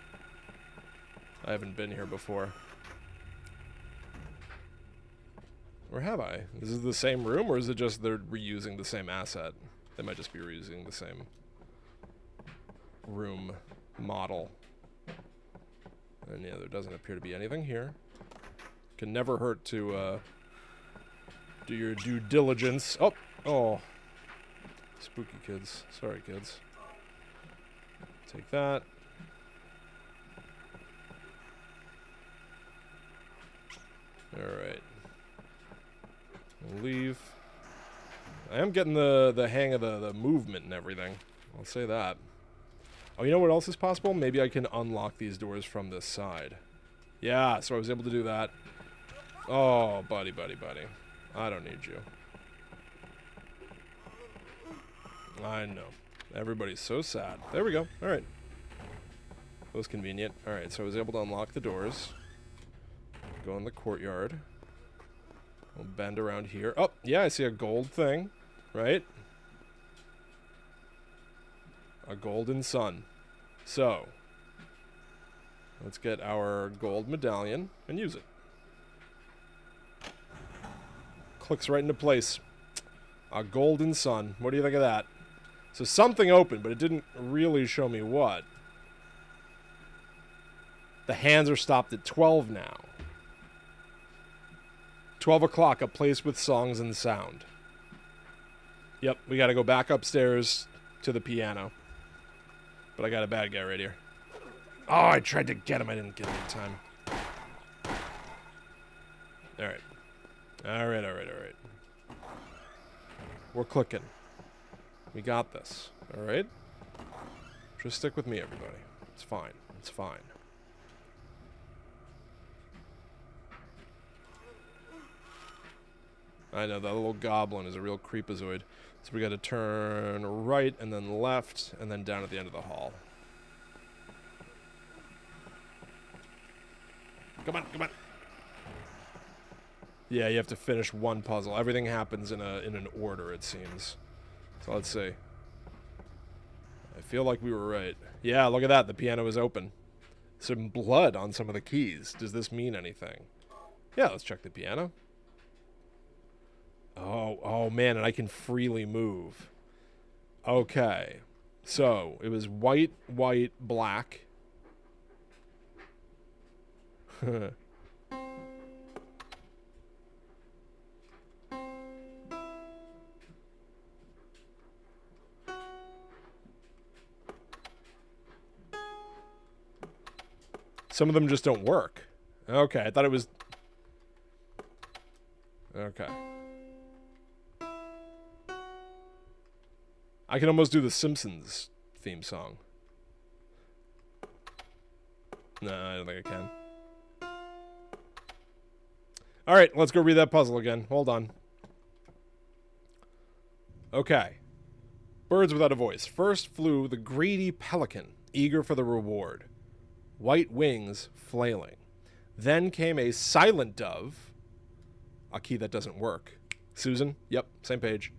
I haven't been here before. Or have I? Is this the same room, or is it just they're reusing the same asset? They might just be reusing the same room model. And yeah, there doesn't appear to be anything here. Can never hurt to do your due diligence. Oh, oh, spooky kids. Sorry, kids. Take that. All right. We'll leave. I am getting the hang of the movement and everything. I'll say that. Oh, you know what else is possible? Maybe I can unlock these doors from this side. Yeah, so I was able to do that. Oh, buddy, buddy, buddy. I don't need you. I know. Everybody's so sad. There we go. All right. That was convenient. Alright, so I was able to unlock the doors. Go in the courtyard. We'll bend around here. Oh, yeah, I see a gold thing. Right? A golden sun. So, let's get our gold medallion and use it. Clicks right into place. A golden sun. What do you think of that? So something opened, but it didn't really show me what. The hands are stopped at 12 now. 12 o'clock, a place with songs and sound. Yep, we gotta go back upstairs to the piano. But I got a bad guy right here. Oh, I tried to get him. I didn't get him in time. Alright. Alright. We're clicking. We got this. Alright? Just stick with me, everybody. It's fine. It's fine. I know, that little goblin is a real creepazoid. So we gotta turn right, and then left, and then down at the end of the hall. Come on, come on. Yeah, you have to finish one puzzle. Everything happens in an order, it seems. So let's see. I feel like we were right. Yeah, look at that. The piano is open. Some blood on some of the keys. Does this mean anything? Yeah, let's check the piano. Oh man, and I can freely move. Okay. So, it was white, black. Some of them just don't work. Okay, I thought it was... Okay. I can almost do the Simpsons theme song. No, I don't think I can. Alright, let's go read that puzzle again. Hold on. Okay. Birds without a voice. First flew the greedy pelican, eager for the reward. White wings flailing. Then came a silent dove. A key that doesn't work. Susan? Yep, same page.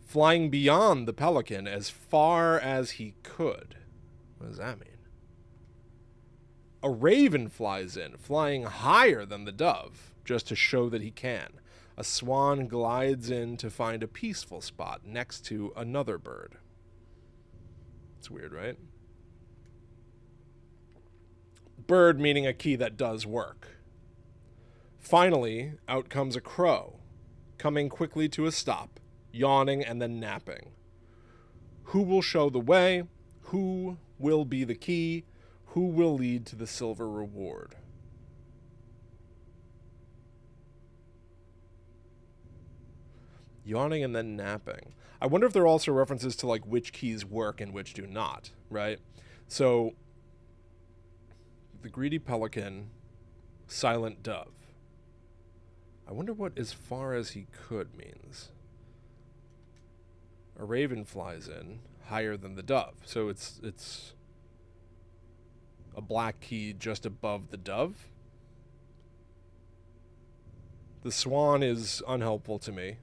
Flying beyond the pelican as far as he could. What does that mean? A raven flies in, flying higher than the dove, just to show that he can. A swan glides in to find a peaceful spot next to another bird. It's weird, right? Bird meaning a key that does work. Finally, out comes a crow, coming quickly to a stop, yawning and then napping. Who will show the way? Who will be the key? Who will lead to the silver reward? Yawning and then napping. I wonder if there are also references to like which keys work and which do not, right? So, the greedy pelican, silent dove. I wonder what as far as he could means. A raven flies in, higher than the dove. So it's a black key just above the dove. The swan is unhelpful to me.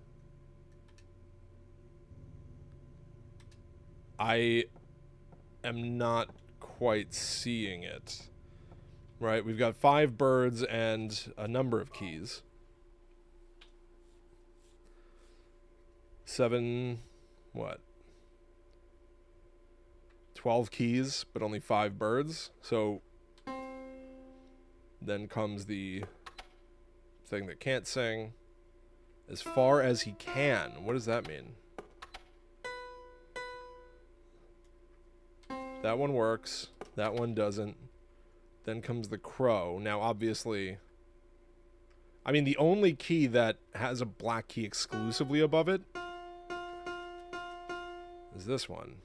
I am not quite seeing it. Right, we've got 5 birds and a number of keys. 7, what? 12 keys, but only 5 birds. So then comes the thing that can't sing. As far as he can. What does that mean? That one works. That one doesn't. Then comes the crow. Now, obviously... I mean, the only key that has a black key exclusively above it is this one.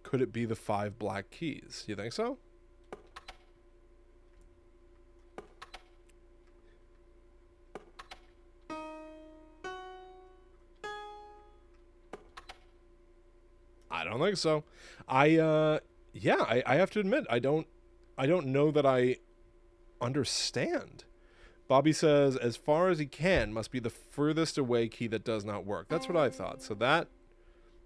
Could it be the 5 black keys? You think so? don't think so. I have to admit, I don't know that I understand. Bobby says, as far as he can must be the furthest away key that does not work. That's what I thought. So that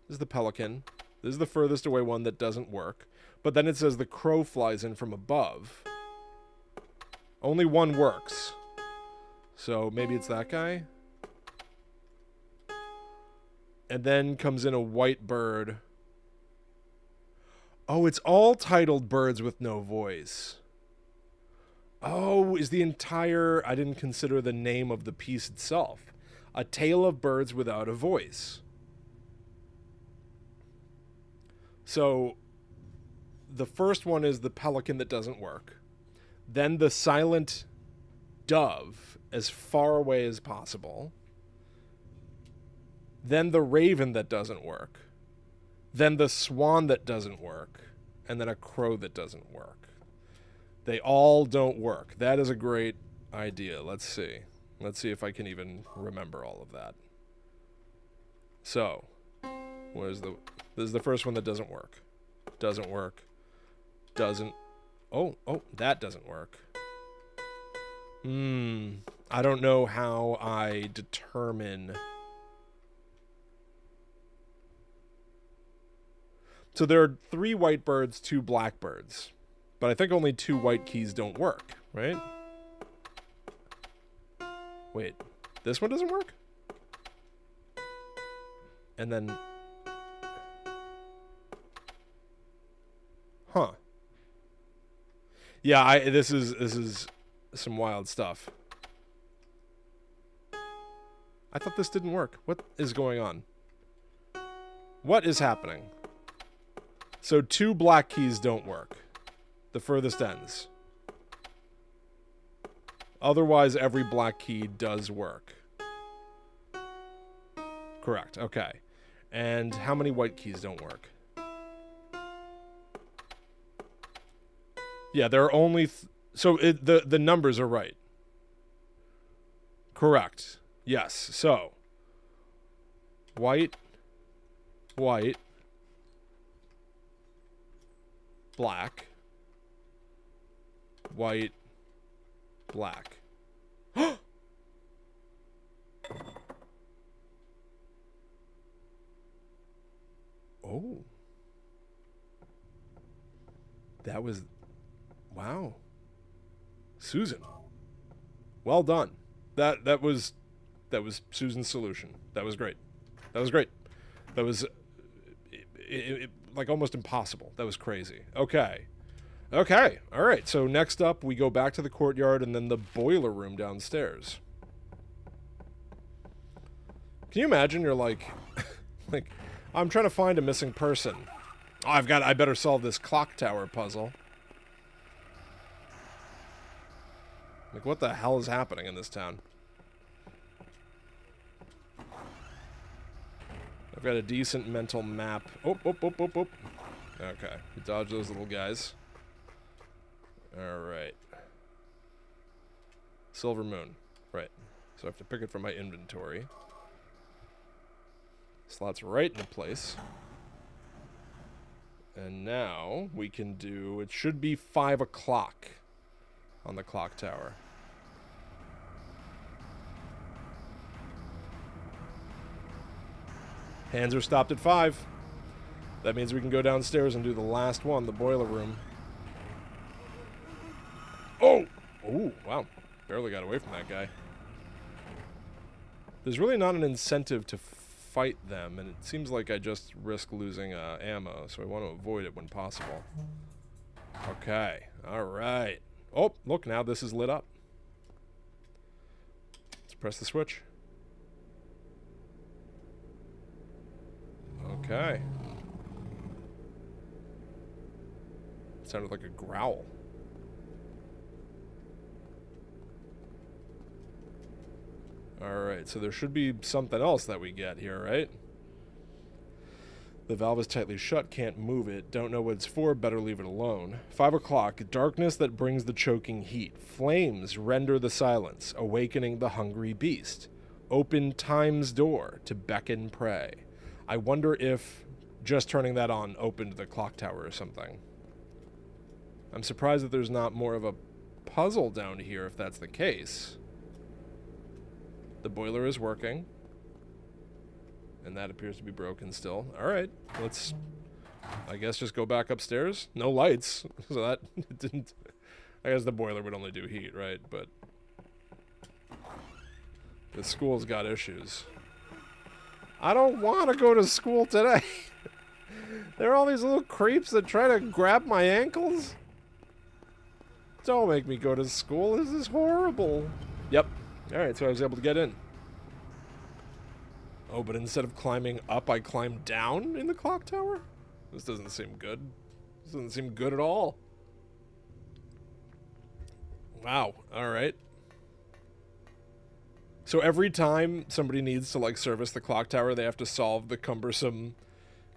is the pelican. This is the furthest away one that doesn't work. But then it says the crow flies in from above. Only one works. So maybe it's that guy. And then comes in a white bird. Oh, it's all titled Birds with No Voice. Oh, is the entire... I didn't consider the name of the piece itself. A Tale of Birds Without a Voice. So, the first one is the pelican that doesn't work. Then the silent dove, as far away as possible. Then the raven that doesn't work. Then the swan that doesn't work. And then a crow that doesn't work. They all don't work. That is a great idea. Let's see. Let's see if I can even remember all of that. So, this is the first one that doesn't work. Doesn't work. Doesn't. Oh, that doesn't work. I don't know how I determine. So there are 3 white birds, 2 black birds. But I think only 2 white keys don't work, right? Wait, this one doesn't work? And then... Huh. Yeah, this is some wild stuff. I thought this didn't work. What is going on? What is happening? So 2 black keys don't work. The furthest ends. Otherwise, every black key does work. Correct. Okay. And how many white keys don't work? Yeah, there are only... so the numbers are right. Correct. Yes. So, white, black, white, black. Oh. That was... Wow. Susan. Well done. That was Susan's solution. That was great. That was great. That was like almost impossible. That was crazy. Okay. Okay. All right. So next up, we go back to the courtyard and then the boiler room downstairs. Can you imagine? You're like, like, I'm trying to find a missing person. Oh, I better solve this clock tower puzzle. Like, what the hell is happening in this town? I've got a decent mental map. Oh. Okay. We dodge those little guys. Alright. Silver Moon. Right. So I have to pick it from my inventory. Slots right into place. And now we can do... It should be 5 o'clock on the clock tower. Hands are stopped at 5. That means we can go downstairs and do the last one, the boiler room. Oh! Oh, wow. Barely got away from that guy. There's really not an incentive to fight them, and it seems like I just risk losing ammo, so I want to avoid it when possible. Okay. Alright. Oh, look, now this is lit up. Let's press the switch. Okay. It sounded like a growl. Alright, so there should be something else that we get here, right? The valve is tightly shut, can't move it. Don't know what it's for, better leave it alone. 5 o'clock, darkness that brings the choking heat. Flames render the silence, awakening the hungry beast. Open time's door to beckon prey. I wonder if just turning that on opened the clock tower or something. I'm surprised that there's not more of a puzzle down here if that's the case. The boiler is working. And that appears to be broken still. Alright, let's, I guess, just go back upstairs. No lights, so that didn't... I guess the boiler would only do heat, right? But the school's got issues. I don't want to go to school today. There are all these little creeps that try to grab my ankles. Don't make me go to school. This is horrible. Yep. Alright, so I was able to get in. Oh, but instead of climbing up, I climbed down in the clock tower? This doesn't seem good. This doesn't seem good at all. Wow. Alright. So every time somebody needs to, like, service the clock tower, they have to solve the cumbersome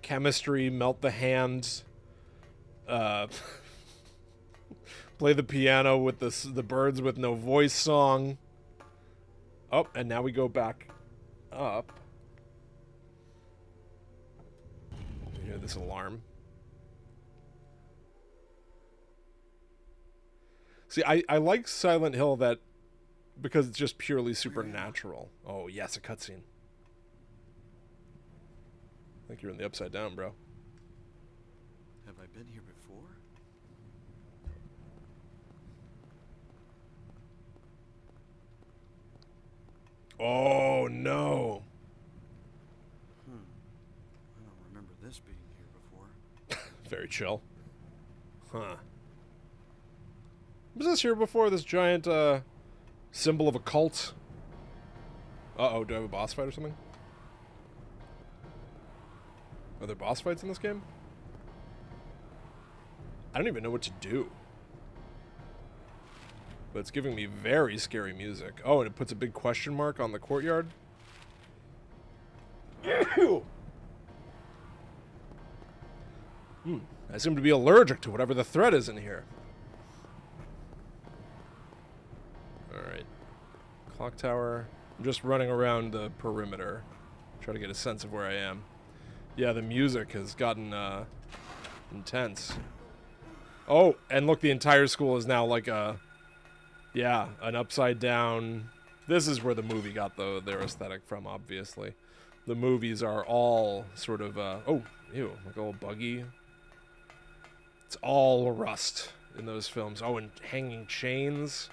chemistry, melt the hand, play the piano with the birds with no voice song. Oh, and now we go back up. You hear this alarm. See, I like Silent Hill that because it's just purely supernatural. Oh, yes, a cutscene. I think you're in the Upside Down, bro. Have I been here before? Oh, no. I don't remember this being here before. Very chill. Huh. Was this here before? This giant, symbol of a cult? Uh-oh, do I have a boss fight or something? Are there boss fights in this game? I don't even know what to do. But it's giving me very scary music. Oh, and it puts a big question mark on the courtyard. I seem to be allergic to whatever the threat is in here. Alright. Clock tower. I'm just running around the perimeter. Try to get a sense of where I am. Yeah, the music has gotten intense. Oh, and look, the entire school is now like a... Yeah, an upside down... This is where the movie got their aesthetic from, obviously. The movies are all sort of... oh, ew, like a little buggy. It's all rust in those films. Oh, and hanging chains.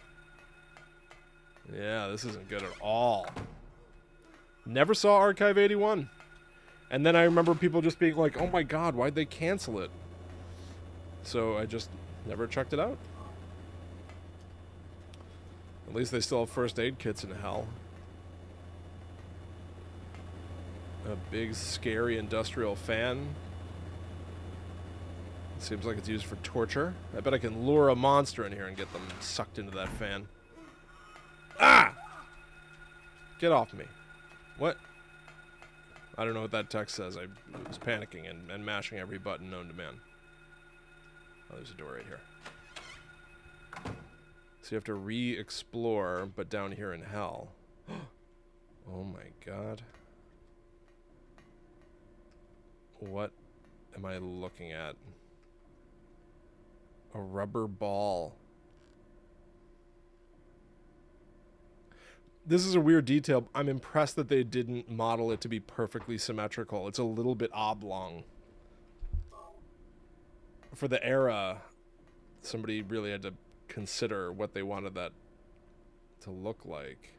Yeah, this isn't good at all. Never saw Archive 81. And then I remember people just being like, oh my god, why'd they cancel it? So I just never checked it out. At least they still have first aid kits in hell. A big, scary industrial fan. Seems like it's used for torture. I bet I can lure a monster in here and get them sucked into that fan. Ah! Get off me. What? I don't know what that text says. I was panicking and mashing every button known to man. Oh, there's a door right here. So you have to re-explore, but down here in hell. Oh my god. What am I looking at? A rubber ball. This is a weird detail. I'm impressed that they didn't model it to be perfectly symmetrical. It's a little bit oblong. For the era, somebody really had to consider what they wanted that to look like.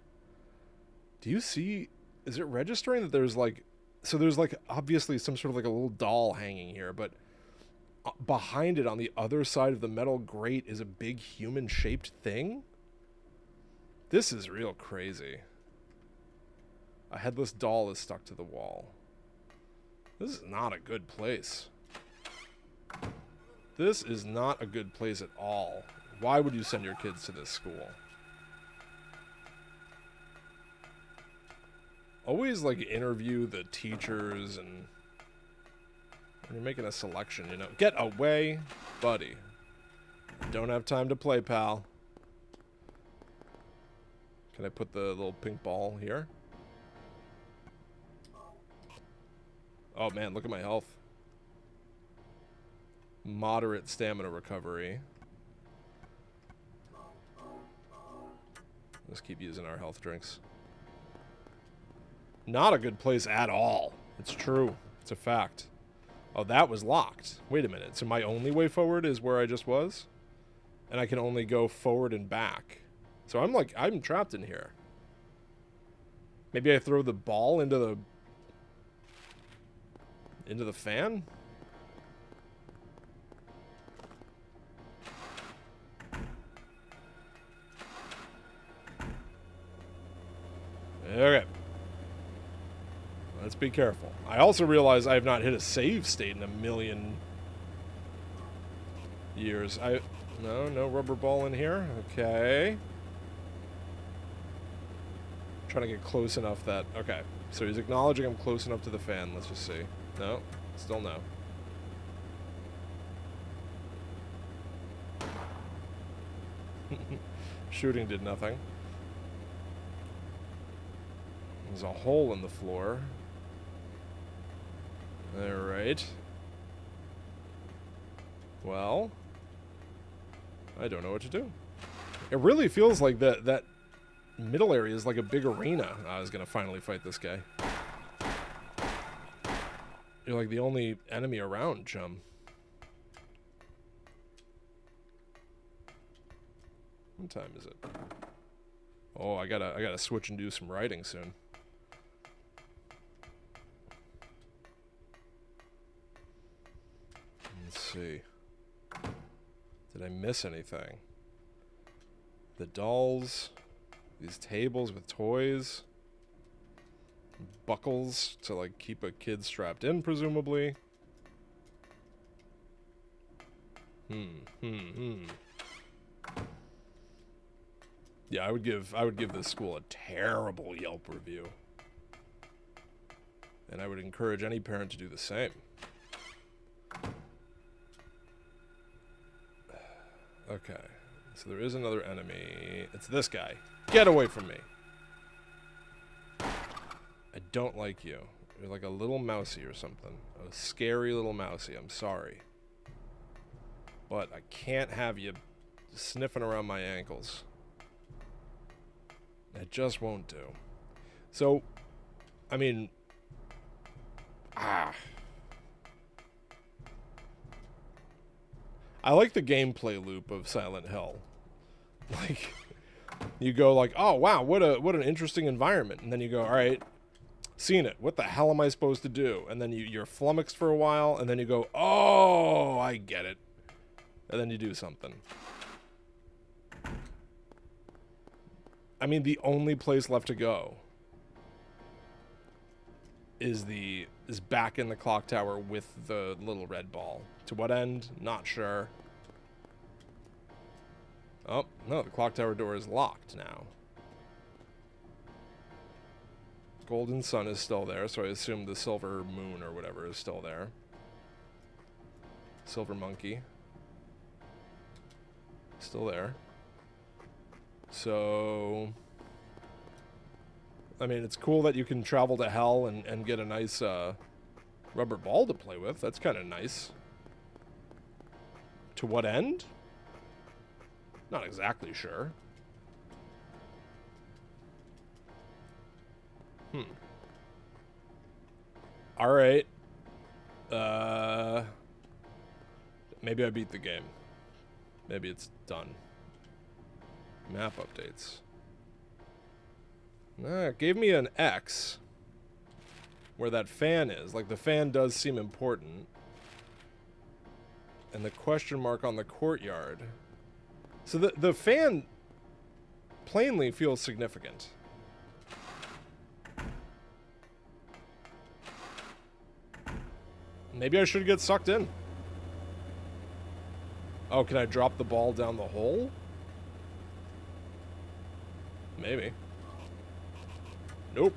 Do you see... Is it registering that there's like... So there's like obviously some sort of like a little doll hanging here, but behind it on the other side of the metal grate is a big human-shaped thing? This is real crazy. A headless doll is stuck to the wall. This is not a good place. This is not a good place at all. Why would you send your kids to this school? Always, like, interview the teachers and... When you're making a selection, you know. Get away, buddy. Don't have time to play, pal. Can I put the little pink ball here? Oh, man, look at my health. Moderate stamina recovery. Let's keep using our health drinks. Not a good place at all. It's true. It's a fact. Oh, that was locked. Wait a minute. So my only way forward is where I just was? And I can only go forward and back. So I'm trapped in here. Maybe I throw the ball into the fan? Okay. Let's be careful. I also realize I have not hit a save state in a million years. No rubber ball in here. Okay. Trying to get close enough that... Okay. So he's acknowledging I'm close enough to the fan. Let's just see. No. Still no. Shooting did nothing. There's a hole in the floor. Alright. Well, I don't know what to do. It really feels like that middle area is like a big arena. I was gonna finally fight this guy. You're like the only enemy around, chum. What time is it? Oh, I gotta switch and do some writing soon. Let's see. Did I miss anything? The dolls, these tables with toys, buckles to like keep a kid strapped in, presumably. Yeah, I would give this school a terrible Yelp review. And I would encourage any parent to do the same. Okay. So there is another enemy. It's this guy. Get away from me. I don't like you. You're like a little mousy or something. A scary little mousy. I'm sorry. But I can't have you sniffing around my ankles. It just won't do. So, I mean... I like the gameplay loop of Silent Hill. Like, you go like, oh wow, what an interesting environment. And then you go, alright, seen it. What the hell am I supposed to do? And then you're flummoxed for a while, and then you go, oh, I get it. And then you do something. I mean, the only place left to go is back in the clock tower with the little red ball. To what end? Not sure. Oh, no, the clock tower door is locked now. Golden Sun is still there, so I assume the Silver Moon or whatever is still there. Silver Monkey. Still there. So... I mean, it's cool that you can travel to hell and get a nice rubber ball to play with. That's kind of nice. To what end? Not exactly sure. Alright. Maybe I beat the game. Maybe it's done. Map updates. It gave me an X where that fan is. Like, the fan does seem important. And the question mark on the courtyard. So the fan plainly feels significant. Maybe I should get sucked in. Oh, can I drop the ball down the hole? Maybe. Nope.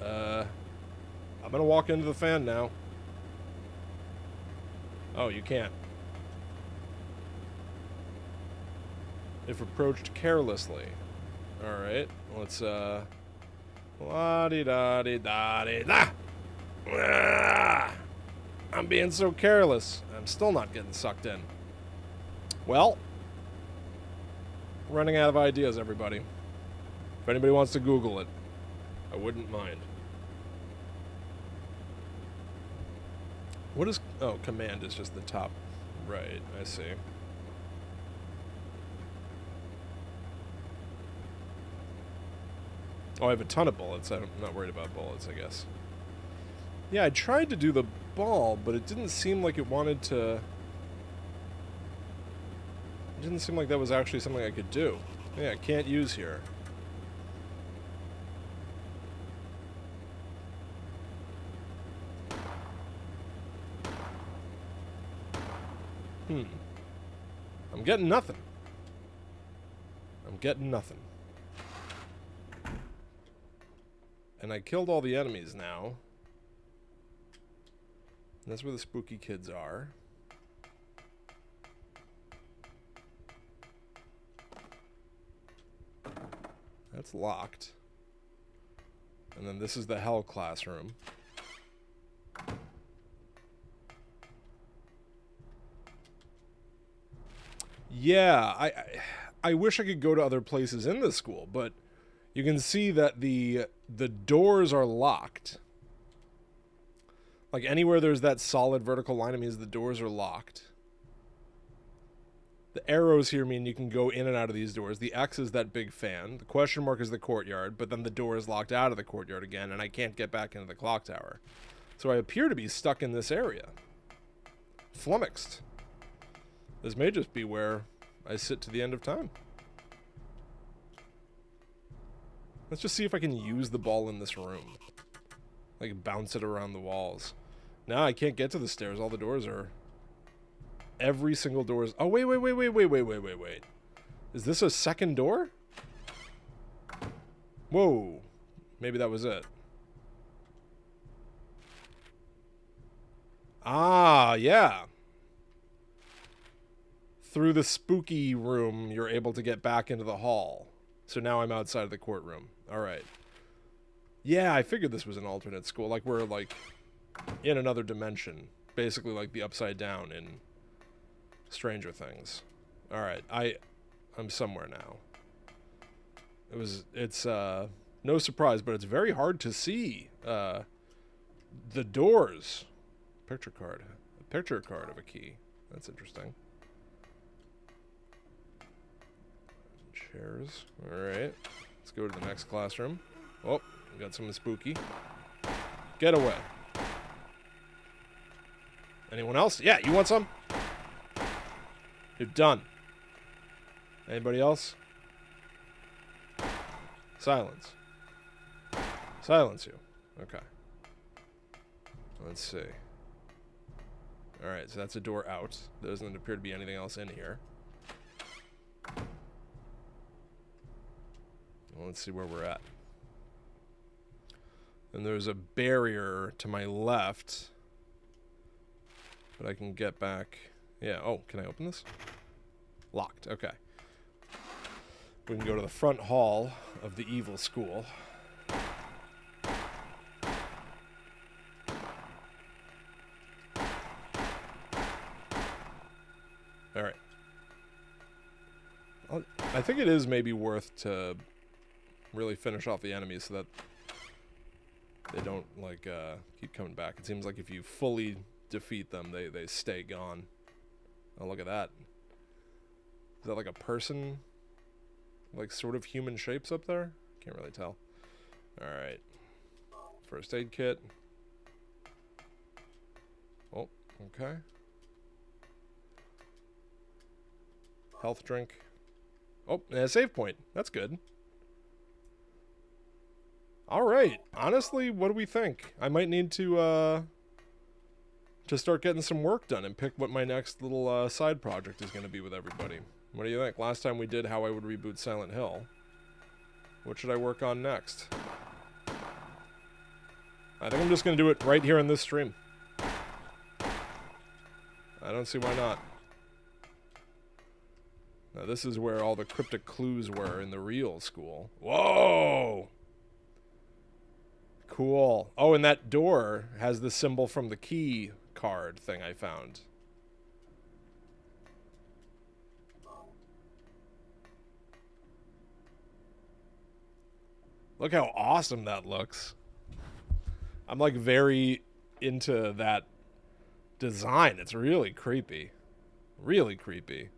I'm gonna walk into the fan now. Oh, you can't. If approached carelessly. Alright, let's, la-di-da-di-da-di-da! Ah, I'm being so careless. I'm still not getting sucked in. Well, running out of ideas, everybody. If anybody wants to Google it, I wouldn't mind. What is... Oh, command is just the top right. I see. Oh, I have a ton of bullets. I'm not worried about bullets, I guess. Yeah, I tried to do the ball, but it didn't seem like it wanted to... It didn't seem like that was actually something I could do. Yeah, can't use here. I'm getting nothing. I'm getting nothing. And I killed all the enemies now. And that's where the spooky kids are. That's locked. And then this is the hell classroom. Yeah, I wish I could go to other places in the school, but you can see that the doors are locked. Like anywhere there's that solid vertical line, it means the doors are locked. The arrows here mean you can go in and out of these doors. The X is that big fan. The question mark is the courtyard, but then the door is locked out of the courtyard again, and I can't get back into the clock tower. So I appear to be stuck in this area. Flummoxed. This may just be where I sit to the end of time. Let's just see if I can use the ball in this room. Like, bounce it around the walls. Now I can't get to the stairs. All the doors are... Every single door is... Oh, wait. Is this a second door? Whoa. Maybe that was it. Ah, yeah. Through the spooky room, you're able to get back into the hall. So now I'm outside of the courtroom. All right. Yeah, I figured this was an alternate school. Like, we're, like, in another dimension. Basically, like, the Upside Down in Stranger Things. All right. I'm somewhere now. It's no surprise, but it's very hard to see the doors. Picture card. A picture card of a key. That's interesting. Chairs. Alright. Let's go to the next classroom. Oh, we got something spooky. Get away. Anyone else? Yeah, you want some? You're done. Anybody else? Silence. Silence you. Okay. Let's see. Alright, so that's a door out. There doesn't appear to be anything else in here. Well, let's see where we're at. And there's a barrier to my left. But I can get back. Yeah, oh, can I open this? Locked, okay. We can go to the front hall of the evil school. Alright. I think it is maybe worth to really finish off the enemies so that they don't, like, keep coming back. It seems like if you fully defeat them, they stay gone. Oh, look at that. Is that like a person? Like, sort of human shapes up there? Can't really tell. Alright. First aid kit. Oh, okay. Health drink. Oh, and a save point. That's good. Alright. Honestly, what do we think? I might need to start getting some work done and pick what my next little side project is going to be with everybody. What do you think? Last time we did how I would reboot Silent Hill. What should I work on next? I think I'm just going to do it right here in this stream. I don't see why not. Now this is where all the cryptic clues were in the real school. Whoa! Cool. Oh, and that door has the symbol from the key card thing I found. Look how awesome that looks. I'm like very into that design. It's really creepy. Really creepy.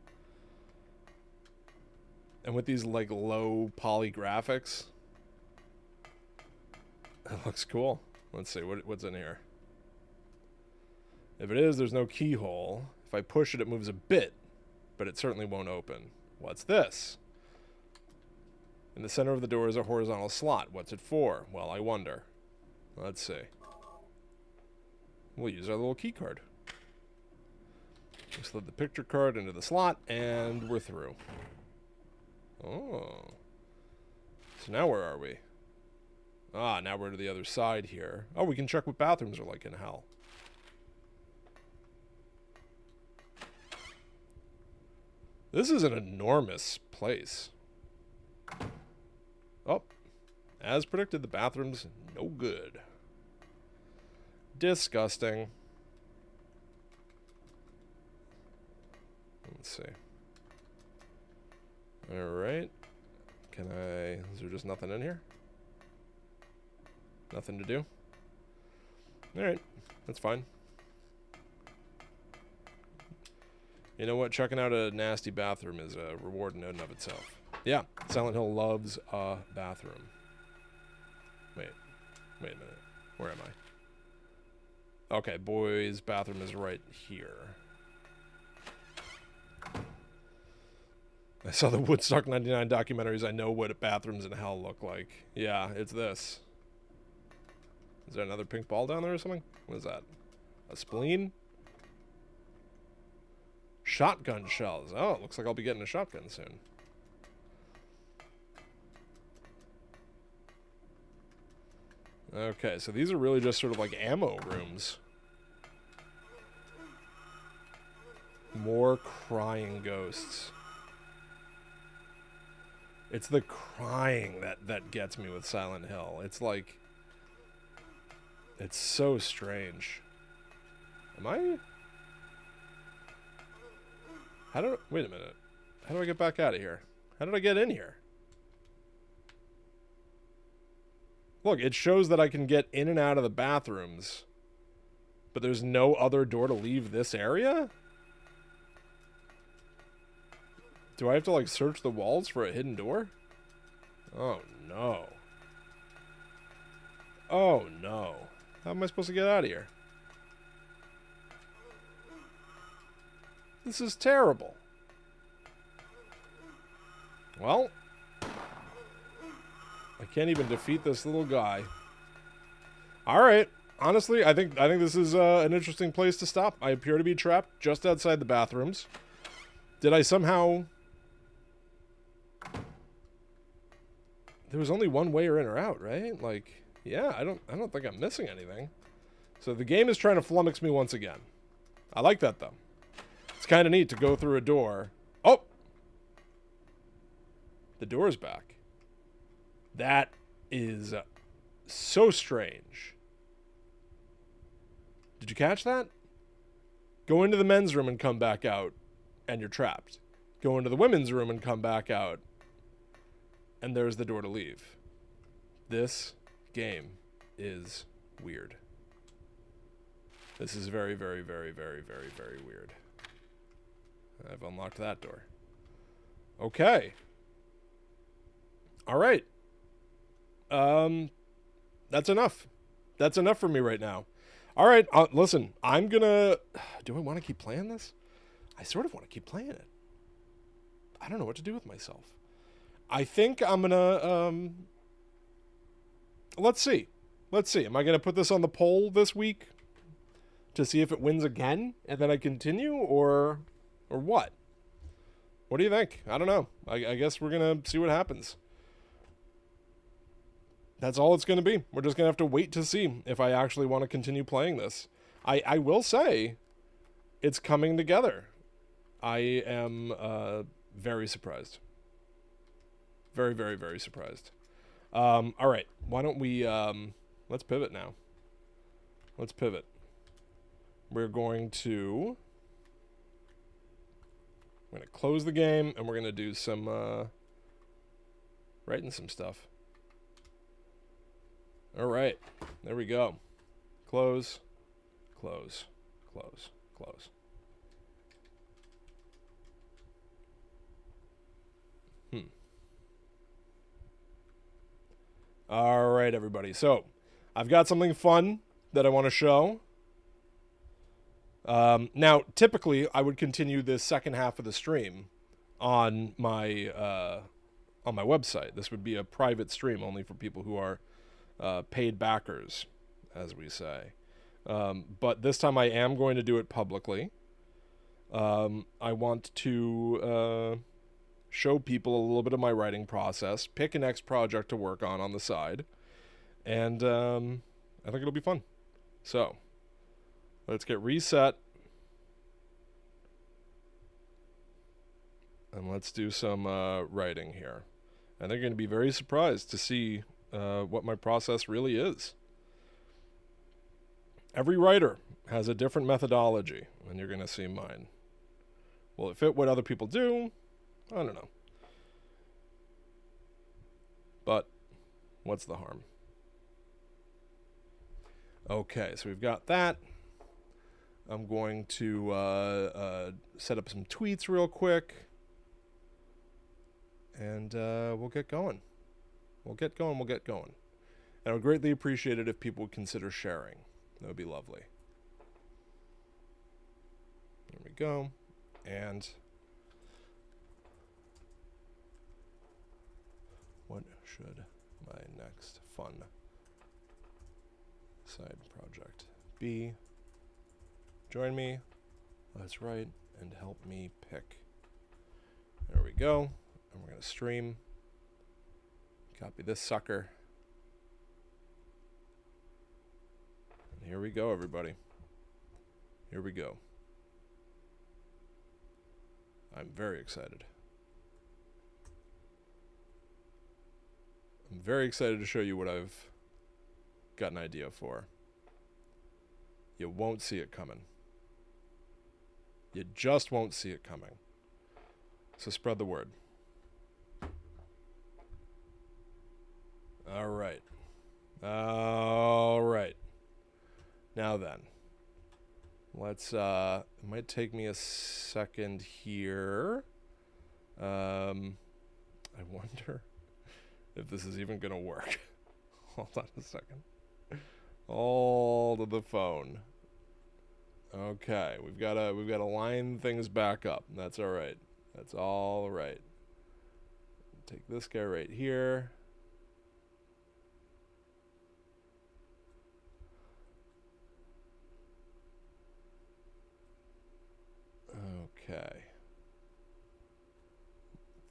And with these like low poly graphics, it looks cool. Let's see, what's in here? If it is, there's no keyhole. If I push it, it moves a bit, but it certainly won't open. What's this? In the center of the door is a horizontal slot. What's it for? Well, I wonder. Let's see. We'll use our little key card. Slid the picture card into the slot, and we're through. Oh. So now where are we? Ah, now we're to the other side here. Oh, we can check what bathrooms are like in hell. This is an enormous place. Oh. As predicted, the bathroom's no good. Disgusting. Let's see. Alright. Can I... Is there just nothing in here? Nothing to do? Alright. That's fine. You know what? Checking out a nasty bathroom is a reward in and of itself. Yeah. Silent Hill loves a bathroom. Wait a minute. Where am I? Okay, boys' bathroom is right here. I saw the Woodstock 99 documentaries. I know what bathrooms in hell look like. Yeah, it's this. Is there another pink ball down there or something? What is that? A spleen? Shotgun shells. Oh, it looks like I'll be getting a shotgun soon. Okay, so these are really just sort of like ammo rooms. More crying ghosts. It's the crying that gets me with Silent Hill. It's like... It's so strange. Am I... Wait a minute. How do I get back out of here? How did I get in here? Look, it shows that I can get in and out of the bathrooms, but there's no other door to leave this area? Do I have to, like, search the walls for a hidden door? Oh, no. Oh, no. How am I supposed to get out of here? This is terrible. Well, I can't even defeat this little guy. All right. Honestly, I think this is an interesting place to stop. I appear to be trapped just outside the bathrooms. Did I somehow... There was only one way in or out, right? Like, yeah, I don't think I'm missing anything. So the game is trying to flummox me once again. I like that, though. It's kind of neat to go through a door. Oh! The door's back. That is so strange. Did you catch that? Go into the men's room and come back out, and you're trapped. Go into the women's room and come back out, and there's the door to leave. This game is weird. This is very, very, very, very, very, very weird. I've unlocked that door. Okay. All right. That's enough. That's enough for me right now. All right. Listen, I'm gonna... Do I want to keep playing this? I sort of want to keep playing it. I don't know what to do with myself. I think I'm gonna... Let's see. Let's see. Am I gonna put this on the poll this week to see if it wins again and then I continue, or what? What do you think? I don't know. I guess we're gonna see what happens. That's all it's going to be. We're just going to have to wait to see if I actually want to continue playing this. I will say it's coming together. I am very surprised. Very, very, very surprised. All right. Why don't we let's pivot now. Let's pivot. We're going to close the game, and we're going to do some writing some stuff. All right, there we go. Close, close, close, close. All right, everybody. So I've got something fun that I want to show. Now, typically, I would continue this second half of the stream on my website. This would be a private stream only for people who are paid backers, as we say. But this time I am going to do it publicly. I want to show people a little bit of my writing process, pick a next project to work on the side, and I think it'll be fun. So, let's get reset, and let's do some writing here. And they're going to be very surprised to see what my process really is. Every writer has a different methodology, and you're going to see mine. Will it fit what other people do? I don't know. But what's the harm? Okay, so we've got that. I'm going to set up some tweets real quick. And we'll get going. We'll get going. And I would greatly appreciate it if people would consider sharing. That would be lovely. There we go. And what should my next fun side project be? Join me, let's write, and help me pick. There we go. And we're going to stream. Copy this sucker. And here we go, everybody. Here we go. I'm very excited. I'm very excited to show you what I've got an idea for. You won't see it coming. You just won't see it coming. So spread the word. All right. All right. Now then. Let's, it might take me a second here. I wonder if this is even going to work. Hold on a second. Hold the phone. Okay, we've got to line things back up. That's all right. That's all right. Take this guy right here. Okay.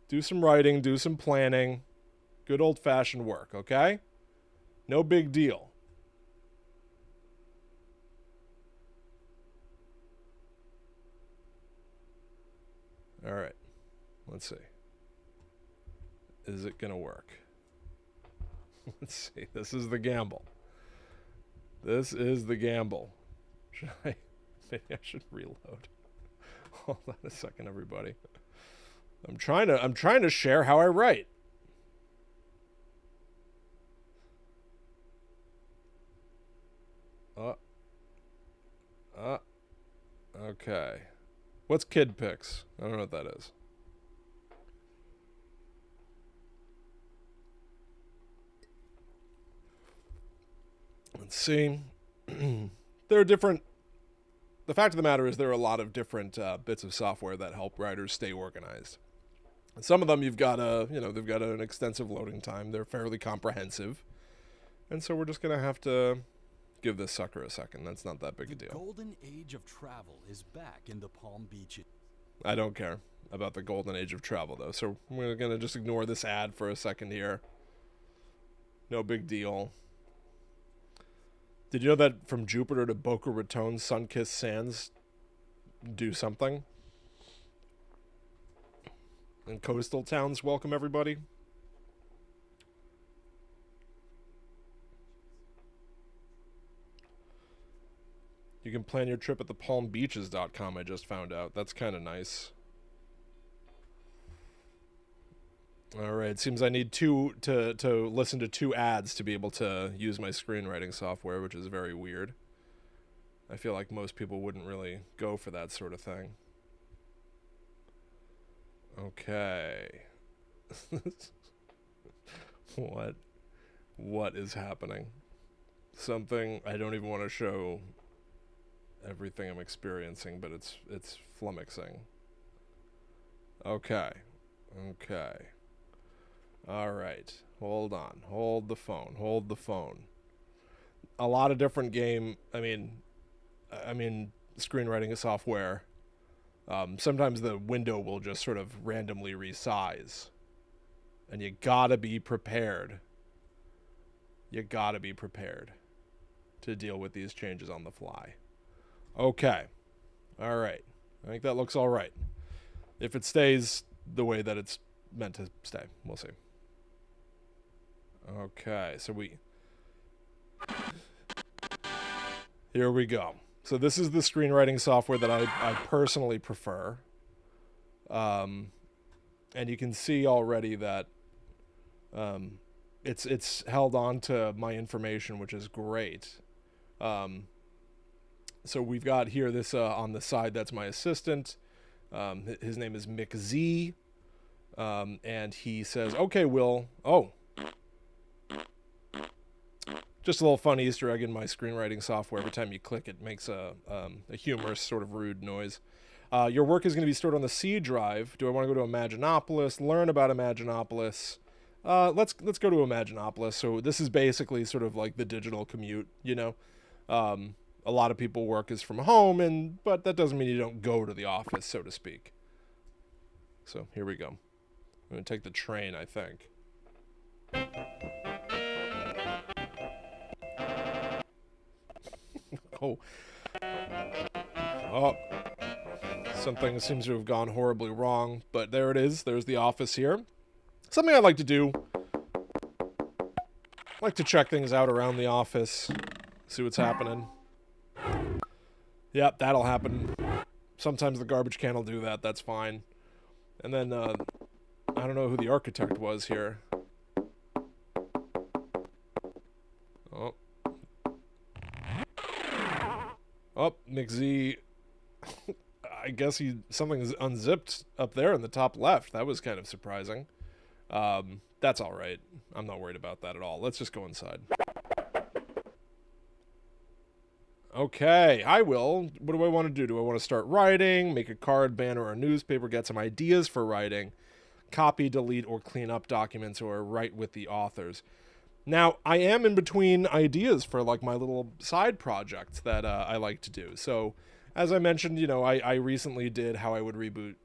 Do some writing, do some planning. Good old-fashioned work, okay? No big deal. All right. Let's see. Is it going to work? Let's see. This is the gamble. This is the gamble. Should I? Maybe I should reload. Hold on a second, everybody. I'm trying to share how I write. Okay. What's Kid Picks? I don't know what that is. Let's see. There are different... The fact of the matter is there are a lot of different bits of software that help writers stay organized. And some of them you've got they've got an extensive loading time. They're fairly comprehensive. And so we're just going to have to give this sucker a second. That's not that big a deal. The golden age of travel is back in the Palm Beach. I don't care about the golden age of travel, though. So we're going to just ignore this ad for a second here. No big deal. Did you know that from Jupiter to Boca Raton, sun-kissed sands do something? And coastal towns welcome everybody. You can plan your trip at the palmbeaches.com, I just found out. That's kind of nice. Alright, seems I need to listen to 2 ads to be able to use my screenwriting software, which is very weird. I feel like most people wouldn't really go for that sort of thing. Okay. What is happening? Something I don't even want to show everything I'm experiencing, but it's flummoxing. Okay. All right. Hold on. Hold the phone. A lot of different I mean screenwriting software. Sometimes the window will just sort of randomly resize. And you gotta be prepared. You gotta be prepared to deal with these changes on the fly. Okay. All right. I think that looks all right. If it stays the way that it's meant to stay, we'll see. Okay, so here we go. So this is the screenwriting software that I personally prefer. And you can see already that it's held on to my information, which is great. So we've got here this on the side, that's my assistant. His name is Mick Z. And he says, okay, Will. Oh. Just a little fun Easter egg in my screenwriting software. Every time you click, it makes a humorous, sort of rude noise. Your work is going to be stored on the C drive. Do I want to go to Imaginopolis? Learn about Imaginopolis? Let's go to Imaginopolis. So this is basically sort of like the digital commute, you know? A lot of people work is from home, but that doesn't mean you don't go to the office, so to speak. So here we go. I'm going to take the train, I think. Oh, something seems to have gone horribly wrong, but there it is. There's the office here. Something I like to do. I like to check things out around the office, see what's happening. Yep, that'll happen. Sometimes the garbage can will do that. That's fine. And then, I don't know who the architect was here. Oh, Nick Z. I guess something's unzipped up there in the top left. That was kind of surprising. That's all right. I'm not worried about that at all. Let's just go inside. Okay, I will. What do I want to do? Do I want to start writing, make a card, banner, or a newspaper, get some ideas for writing, copy, delete, or clean up documents, or write with the authors? Now, I am in between ideas for like my little side projects that I like to do. So, as I mentioned, I recently did How I Would Reboot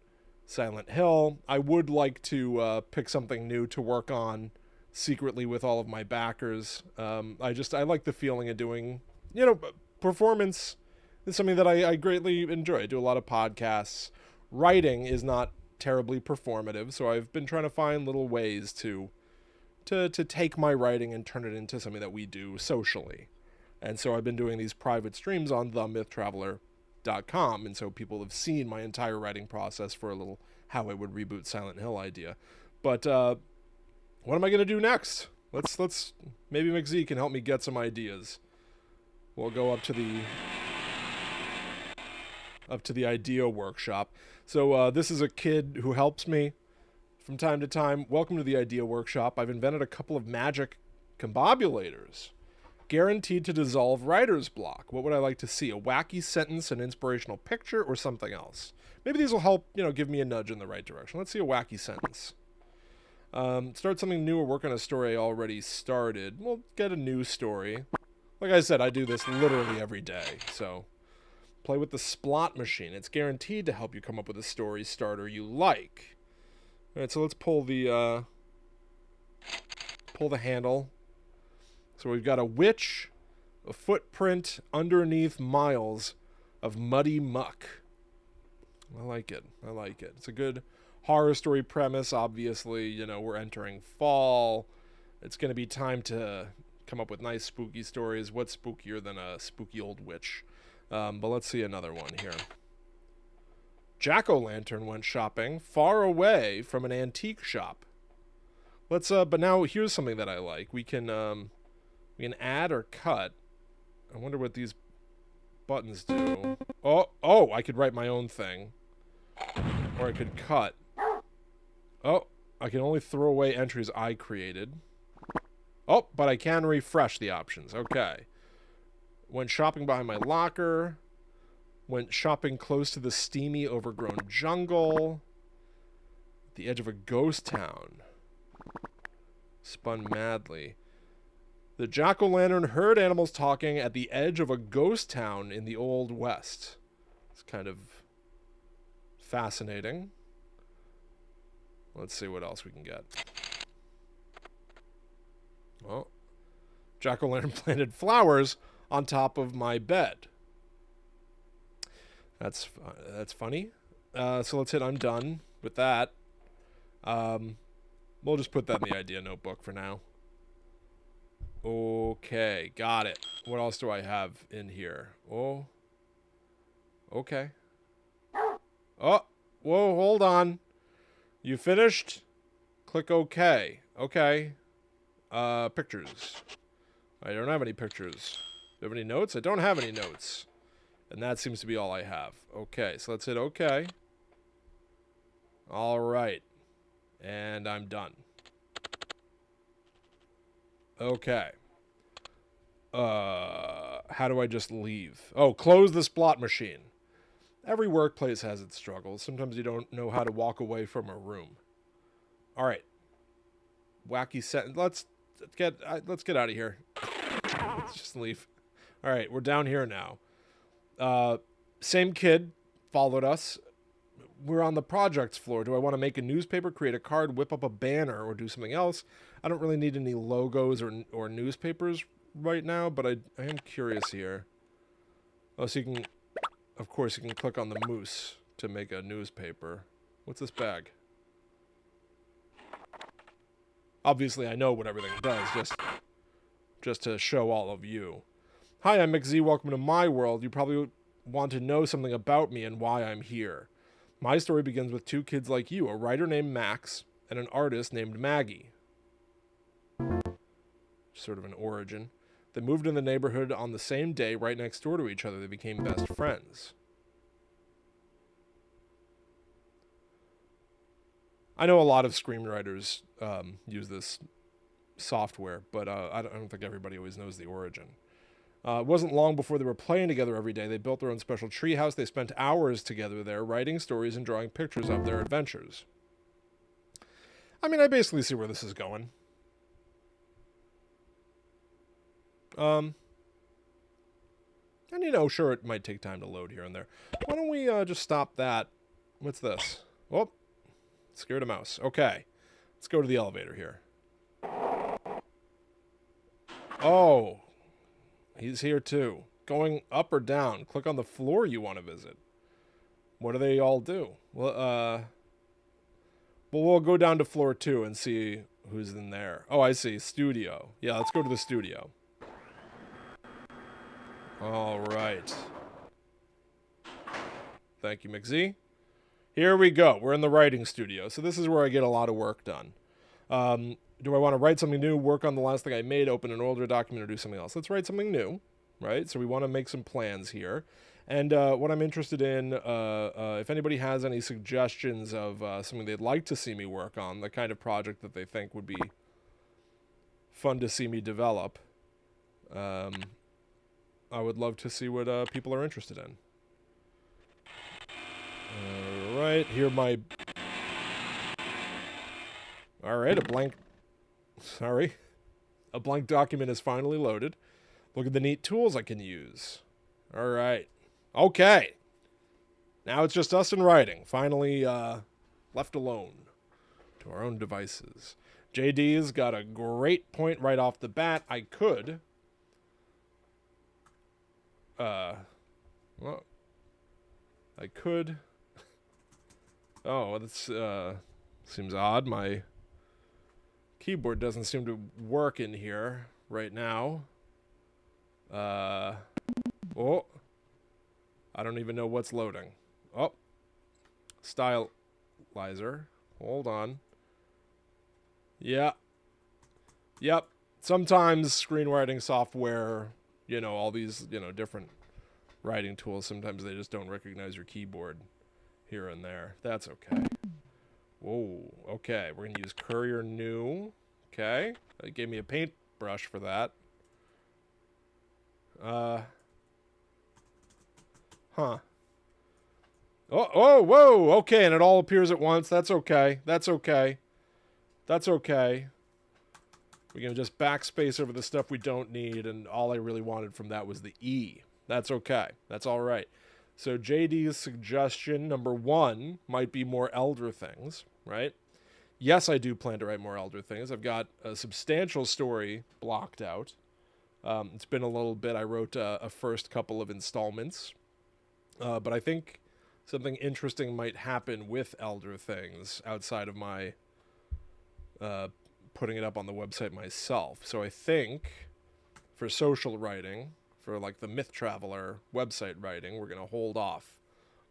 Silent Hill. I would like to pick something new to work on secretly with all of my backers. I like the feeling of doing, performance is something that I greatly enjoy. I do a lot of podcasts. Writing is not terribly performative, so I've been trying to find little ways to take my writing and turn it into something that we do socially. And so I've been doing these private streams on themythtraveler.com, and so people have seen my entire writing process for a little How I Would Reboot Silent Hill idea. But what am I going to do next? Let's maybe McZ can help me get some ideas. We'll go up to the idea workshop. So this is a kid who helps me from time to time. Welcome to the idea workshop. I've invented a couple of magic combobulators, guaranteed to dissolve writer's block. What would I like to see? A wacky sentence, an inspirational picture, or something else? Maybe these will help, give me a nudge in the right direction. Let's see a wacky sentence. Start something new or work on a story I already started. We'll get a new story. Like I said, I do this literally every day, so play with the Splot machine. It's guaranteed to help you come up with a story starter you like. All right, so let's pull the handle. So we've got a witch, a footprint underneath miles of muddy muck. I like it. It's a good horror story premise. Obviously, we're entering fall. It's going to be time to come up with nice spooky stories. What's spookier than a spooky old witch? But let's see another one here. Jack-o'-lantern went shopping far away from an antique shop. Let's but now here's something that I like. We can add or cut. I wonder what these buttons do. Oh, I could write my own thing. Or I could cut. Oh, I can only throw away entries I created. Oh, but I can refresh the options. Okay. Went shopping behind my locker. Went shopping close to the steamy, overgrown jungle. The edge of a ghost town. Spun madly. The jack-o'-lantern heard animals talking at the edge of a ghost town in the Old West. It's kind of fascinating. Let's see what else we can get. Well, jack-o'-lantern planted flowers on top of my bed. That's funny. So let's hit I'm done with that. We'll just put that in the idea notebook for now. Okay, got it. What else do I have in here? Oh. Okay. Oh, whoa, hold on. You finished? Click OK. Okay. Pictures. I don't have any pictures. Do you have any notes? I don't have any notes. And that seems to be all I have. Okay, so let's hit OK. All right. And I'm done. Okay. How do I just leave? Oh, close the slot machine. Every workplace has its struggles. Sometimes you don't know how to walk away from a room. All right. Wacky sentence. Let's get out of here. Let's just leave. All right, we're down here now. Same kid followed us. We're on the projects floor. Do I want to make a newspaper, create a card, whip up a banner, or do something else? I don't really need any logos or newspapers right now, but I am curious here. Oh, so you can, of course, you can click on the moose to make a newspaper. What's this bag? Obviously, I know what everything does, just to show all of you. Hi, I'm McZ. Welcome to my world. You probably want to know something about me and why I'm here. My story begins with two kids like you, a writer named Max and an artist named Maggie. Sort of an origin. They moved in the neighborhood on the same day, right next door to each other. They became best friends. I know a lot of screenwriters use this software, but I don't think everybody always knows the origin. It wasn't long before they were playing together every day. They built their own special treehouse. They spent hours together there, writing stories and drawing pictures of their adventures. I mean, I basically see where this is going. And you know, sure, it might take time to load here and there. Why don't we just stop that? What's this? Oh, scared a mouse. Okay, let's go to the elevator here. Oh. He's here too. Going up or down? Click on the floor you want to visit. What do they all do? Well, we'll go down to floor 2 and see who's in there. Oh, I see. Studio. Yeah, let's go to the studio. All right. Thank you, McZ. Here we go. We're in the writing studio. So this is where I get a lot of work done. Do I want to write something new, work on the last thing I made, open an older document, or do something else? Let's write something new, right? So we want to make some plans here. And what I'm interested in, if anybody has any suggestions of something they'd like to see me work on, the kind of project that they think would be fun to see me develop, I would love to see what people are interested in. All right, here my... All right, a blank document is finally loaded. Look at the neat tools I can use. All right. Okay. Now it's just us and writing. Finally left alone to our own devices. JD's got a great point right off the bat. I could... well, I could... Oh, that's seems odd. My keyboard doesn't seem to work in here right now. Oh. I don't even know what's loading. Oh, stylizer. Hold on. Yeah. Yep. Sometimes screenwriting software, all these, different writing tools, sometimes they just don't recognize your keyboard here and there. That's okay. Whoa. Okay. We're going to use Courier New. Okay. It gave me a paintbrush for that. Huh. Oh, whoa. Okay. And it all appears at once. That's okay. That's okay. That's okay. We're going to just backspace over the stuff we don't need, and all I really wanted from that was the E. That's okay. That's all right. So JD's suggestion, number 1, might be more Elder Things, right? Yes, I do plan to write more Elder Things. I've got a substantial story blocked out. It's been a little bit. I wrote a first couple of installments. But I think something interesting might happen with Elder Things outside of my putting it up on the website myself. So I think for social writing, for like the Myth Traveler website writing, we're going to hold off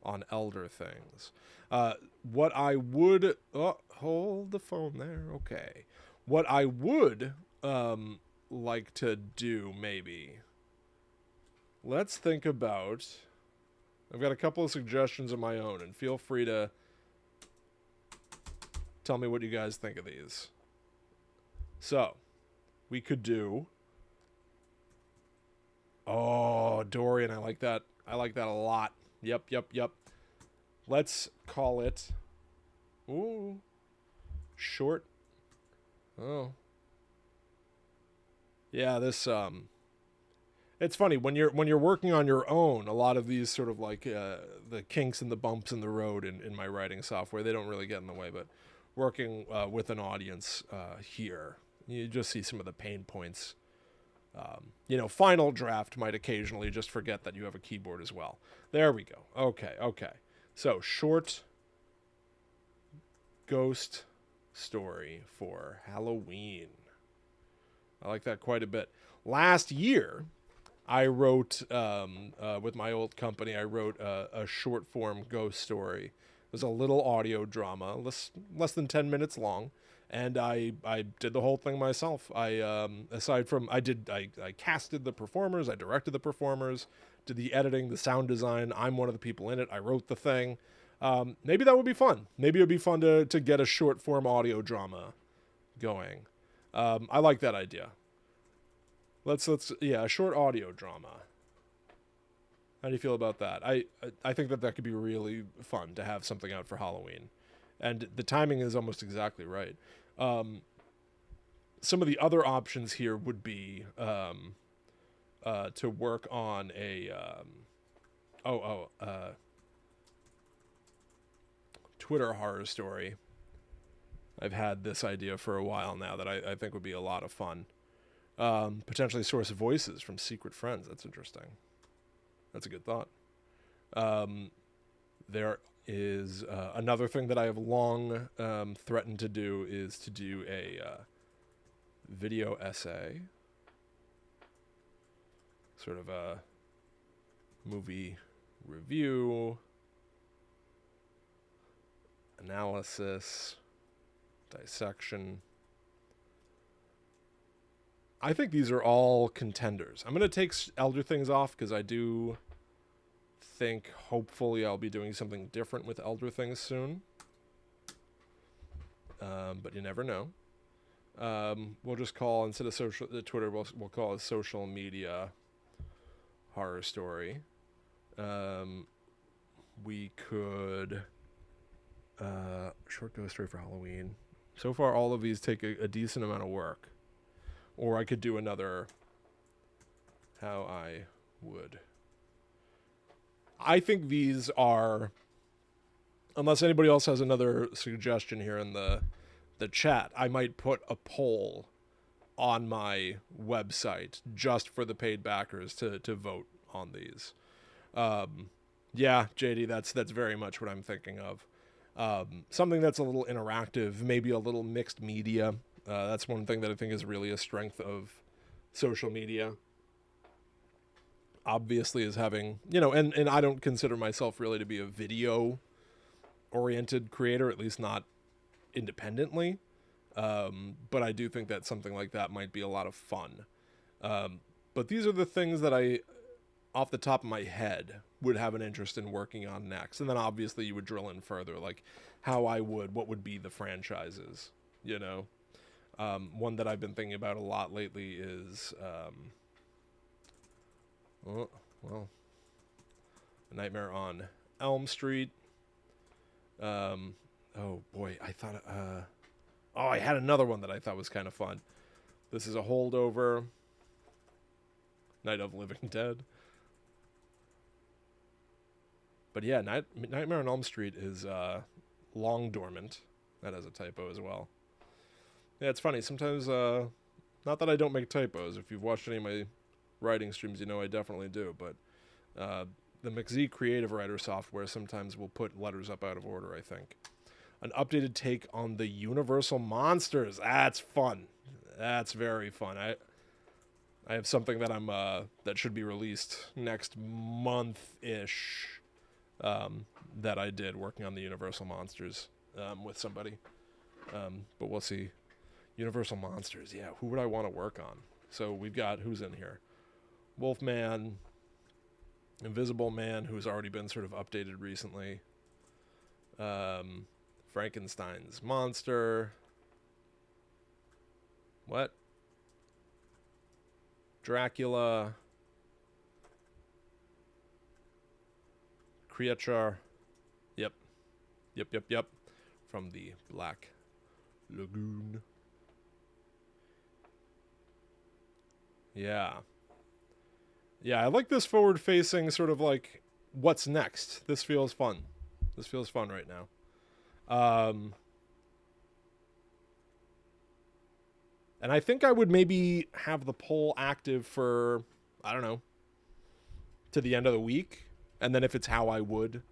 on Elder Things. What I would... Oh, hold the phone there. Okay. What I would like to do, maybe... Let's think about... I've got a couple of suggestions of my own, and feel free to tell me what you guys think of these. So, we could do... Oh, Dorian, I like that. I like that a lot. Yep. Let's call it... Ooh. Short. Oh. Yeah, this, It's funny, when you're working on your own, a lot of these sort of like the kinks and the bumps in the road in my writing software, they don't really get in the way, but working with an audience here, you just see some of the pain points. Final Draft might occasionally just forget that you have a keyboard as well. There we go. Okay. So, short ghost story for Halloween. I like that quite a bit. Last year, I wrote, with my old company, I wrote a short form ghost story. It was a little audio drama, less than 10 minutes long. And I did the whole thing myself. I casted the performers, I directed the performers, did the editing, the sound design. I'm one of the people in it. I wrote the thing. Maybe that would be fun. Maybe it would be fun to get a short form audio drama going. I like that idea. Let's a short audio drama. How do you feel about that? I think that could be really fun to have something out for Halloween. And the timing is almost exactly right. Some of the other options here would be to work on a Twitter horror story. I've had this idea for a while now that I think would be a lot of fun. Potentially source voices from secret friends. That's interesting. That's a good thought. There is another thing that I have long threatened to do is to do a video essay, sort of a movie review, analysis, dissection. I think these are all contenders. I'm going to take Elder Things off because I do think hopefully I'll be doing something different with Elder Things soon. But you never know. We'll just call, instead of Twitter, we'll call it social media horror story. We could short ghost story for Halloween. So far, all of these take a decent amount of work. Or I could do another how I would. I think these are, unless anybody else has another suggestion here in the chat, I might put a poll on my website just for the paid backers to vote on these. Yeah, JD, that's very much what I'm thinking of. Something that's a little interactive, maybe a little mixed media. That's one thing that I think is really a strength of social media. obviously is having, and I don't consider myself really to be a video oriented creator, at least not independently. But I do think that something like that might be a lot of fun. But these are the things that I, off the top of my head, would have an interest in working on next. And then obviously you would drill in further, like what would be the franchises, One that I've been thinking about a lot lately is, Nightmare on Elm Street. Oh boy, I had another one that I thought was kind of fun. This is a holdover. Night of Living Dead. But yeah, Nightmare on Elm Street is long dormant. That has a typo as well. Yeah, it's funny. Sometimes, not that I don't make typos. If you've watched any of my writing streams, you know I definitely do. But the McZ Creative Writer software sometimes will put letters up out of order, I think. An updated take on the Universal Monsters. That's fun. That's very fun. I have something that that should be released next month-ish, that I did working on the Universal Monsters with somebody. But we'll see. Universal Monsters, yeah. Who would I want to work on? So we've got, who's in here? Wolfman, Invisible Man, who's already been sort of updated recently. Frankenstein's monster. What? Dracula. Creature. Yep. From the Black Lagoon. Yeah. Yeah, I like this forward-facing sort of like, what's next? This feels fun. This feels fun right now. And I think I would maybe have the poll active for, I don't know, to the end of the week. And then if it's how I would,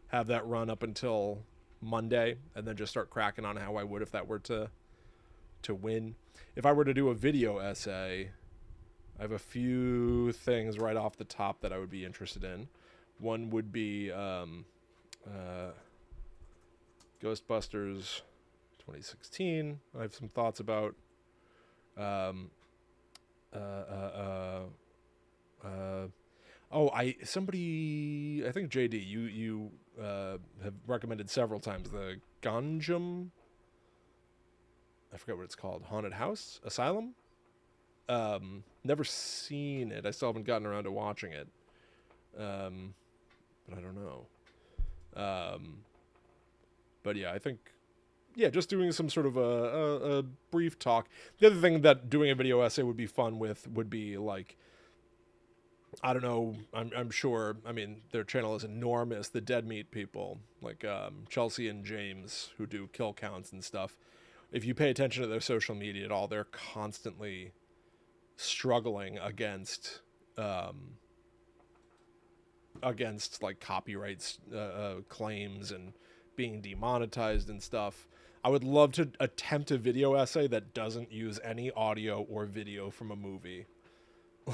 have that run up until Monday, and then just start cracking on how I would if that were to win. If I were to do a video essay, I have a few things right off the top that I would be interested in. One would be Ghostbusters 2016. I have some thoughts about. I think JD, you have recommended several times the Ganjam. I forget what it's called. Haunted House? Asylum? Never seen it. I still haven't gotten around to watching it. But I don't know. But yeah, I think, just doing some sort of a brief talk. The other thing that doing a video essay would be fun with would be like, I don't know, I'm sure, I mean, their channel is enormous, the Dead Meat people, like Chelsea and James, who do kill counts and stuff. If you pay attention to their social media at all, they're constantly struggling against like copyrights claims and being demonetized and stuff. I would love to attempt a video essay that doesn't use any audio or video from a movie.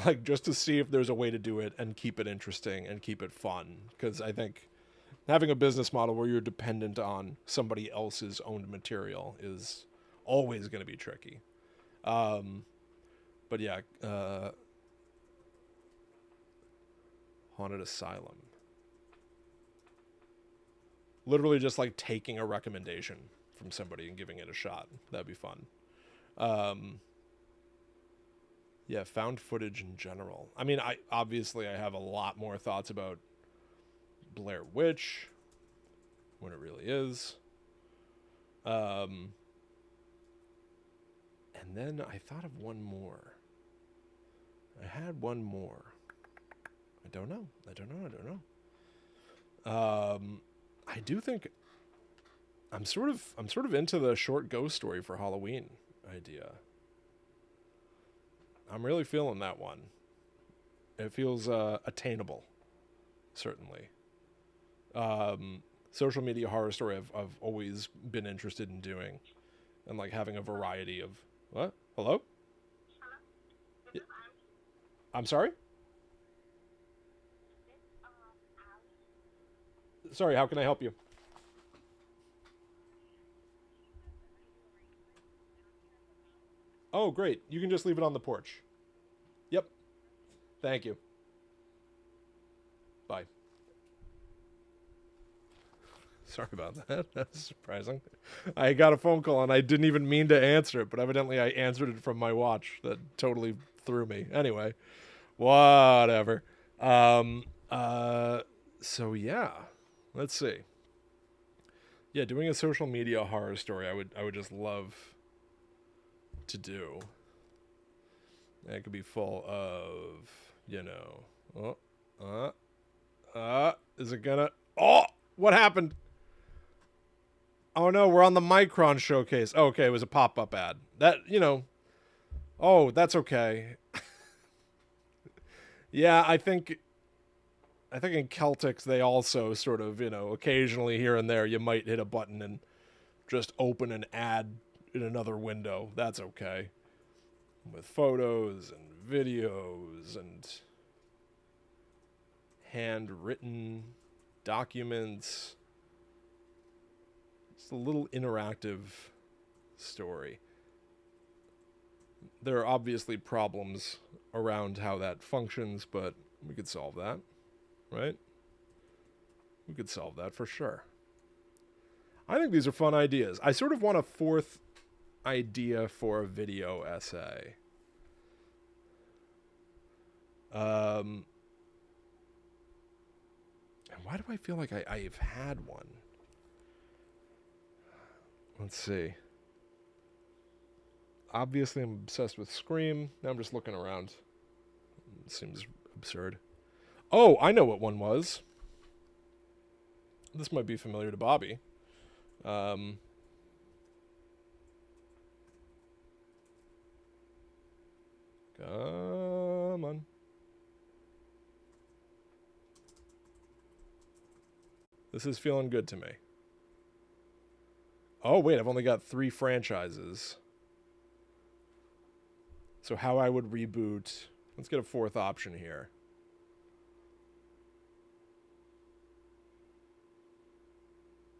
Like, just to see if there's a way to do it and keep it interesting and keep it fun. Because I think having a business model where you're dependent on somebody else's owned material is always going to be tricky. But yeah, Haunted Asylum. Literally just like taking a recommendation from somebody and giving it a shot. That'd be fun. Yeah, found footage in general. I mean, I have a lot more thoughts about Blair Witch, when it really is. And then I thought of one more. I had one more. I don't know. I do think I'm sort of into the short ghost story for Halloween idea. I'm really feeling that one. It feels attainable, certainly. Social media horror story I've always been interested in doing, and like having a variety of what? Hello? Yeah. I'm sorry? Sorry, how can I help you? Oh, great. You can just leave it on the porch. Yep. Thank you. Bye. Sorry about that. That's surprising. I got a phone call and I didn't even mean to answer it, but evidently I answered it from my watch. That totally threw me. Anyway, whatever. So yeah. Let's see. Yeah, doing a social media horror story I would just love to do. And it could be full of, you know, is it gonna, oh, what happened? Oh no, we're on the Micron showcase. Oh, okay, it was a pop-up ad. That, you know, oh, that's okay. Yeah, I think in Celtics they also sort of, you know, occasionally here and there you might hit a button and just open an ad in another window. That's okay. With photos and videos and handwritten documents. It's a little interactive story. There are obviously problems around how that functions, but we could solve that, right? We could solve that for sure. I think these are fun ideas. I sort of want a fourth idea for a video essay. And why do I feel like I've had one? Let's see. Obviously, I'm obsessed with Scream. Now I'm just looking around. It seems absurd. Oh, I know what one was. This might be familiar to Bobby. Come on. This is feeling good to me. Oh, wait, I've only got 3 franchises. So how I would reboot... Let's get a 4th option here.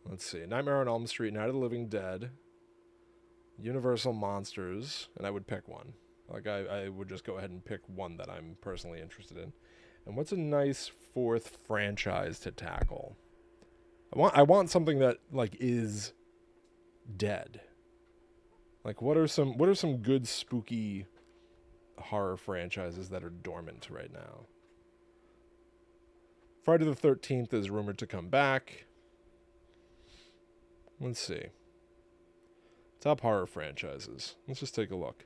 Let's see. Nightmare on Elm Street, Night of the Living Dead, Universal Monsters, and I would pick one. Like, I would just go ahead and pick one that I'm personally interested in. And what's a nice 4th franchise to tackle? I want something that, like, is dead. Like, what are some good spooky horror franchises that are dormant right now? Friday the 13th is rumored to come back. Let's see. Top horror franchises. Let's just take a look.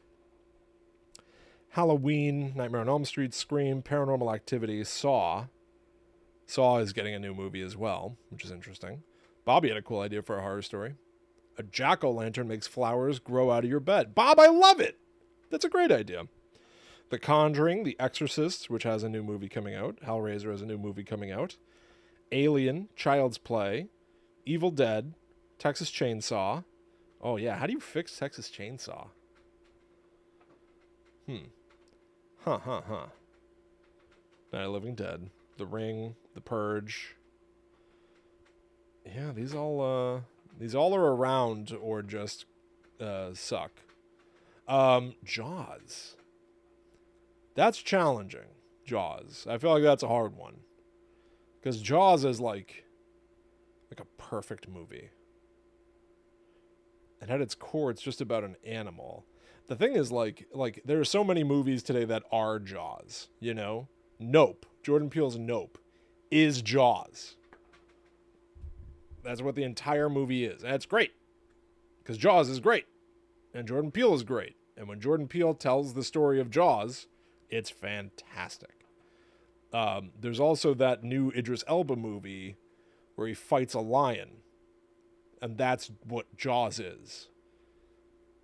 Halloween, Nightmare on Elm Street, Scream, Paranormal Activity, Saw. Saw is getting a new movie as well, which is interesting. Bobby had a cool idea for a horror story. A jack-o'-lantern makes flowers grow out of your bed. Bob, I love it! That's a great idea. The Conjuring, The Exorcist, which has a new movie coming out. Hellraiser has a new movie coming out. Alien, Child's Play, Evil Dead, Texas Chainsaw. Oh, yeah. How do you fix Texas Chainsaw? Huh. Night of the Living Dead. The Ring. The Purge. Yeah, these all are around or just suck. Jaws. That's challenging. Jaws. I feel like that's a hard one. Because Jaws is like a perfect movie. And at its core, it's just about an animal. The thing is, like there are so many movies today that are Jaws, you know? Nope. Jordan Peele's Nope is Jaws. That's what the entire movie is. And it's great. Because Jaws is great. And Jordan Peele is great. And when Jordan Peele tells the story of Jaws, it's fantastic. There's also that new Idris Elba movie where he fights a lion. And that's what Jaws is.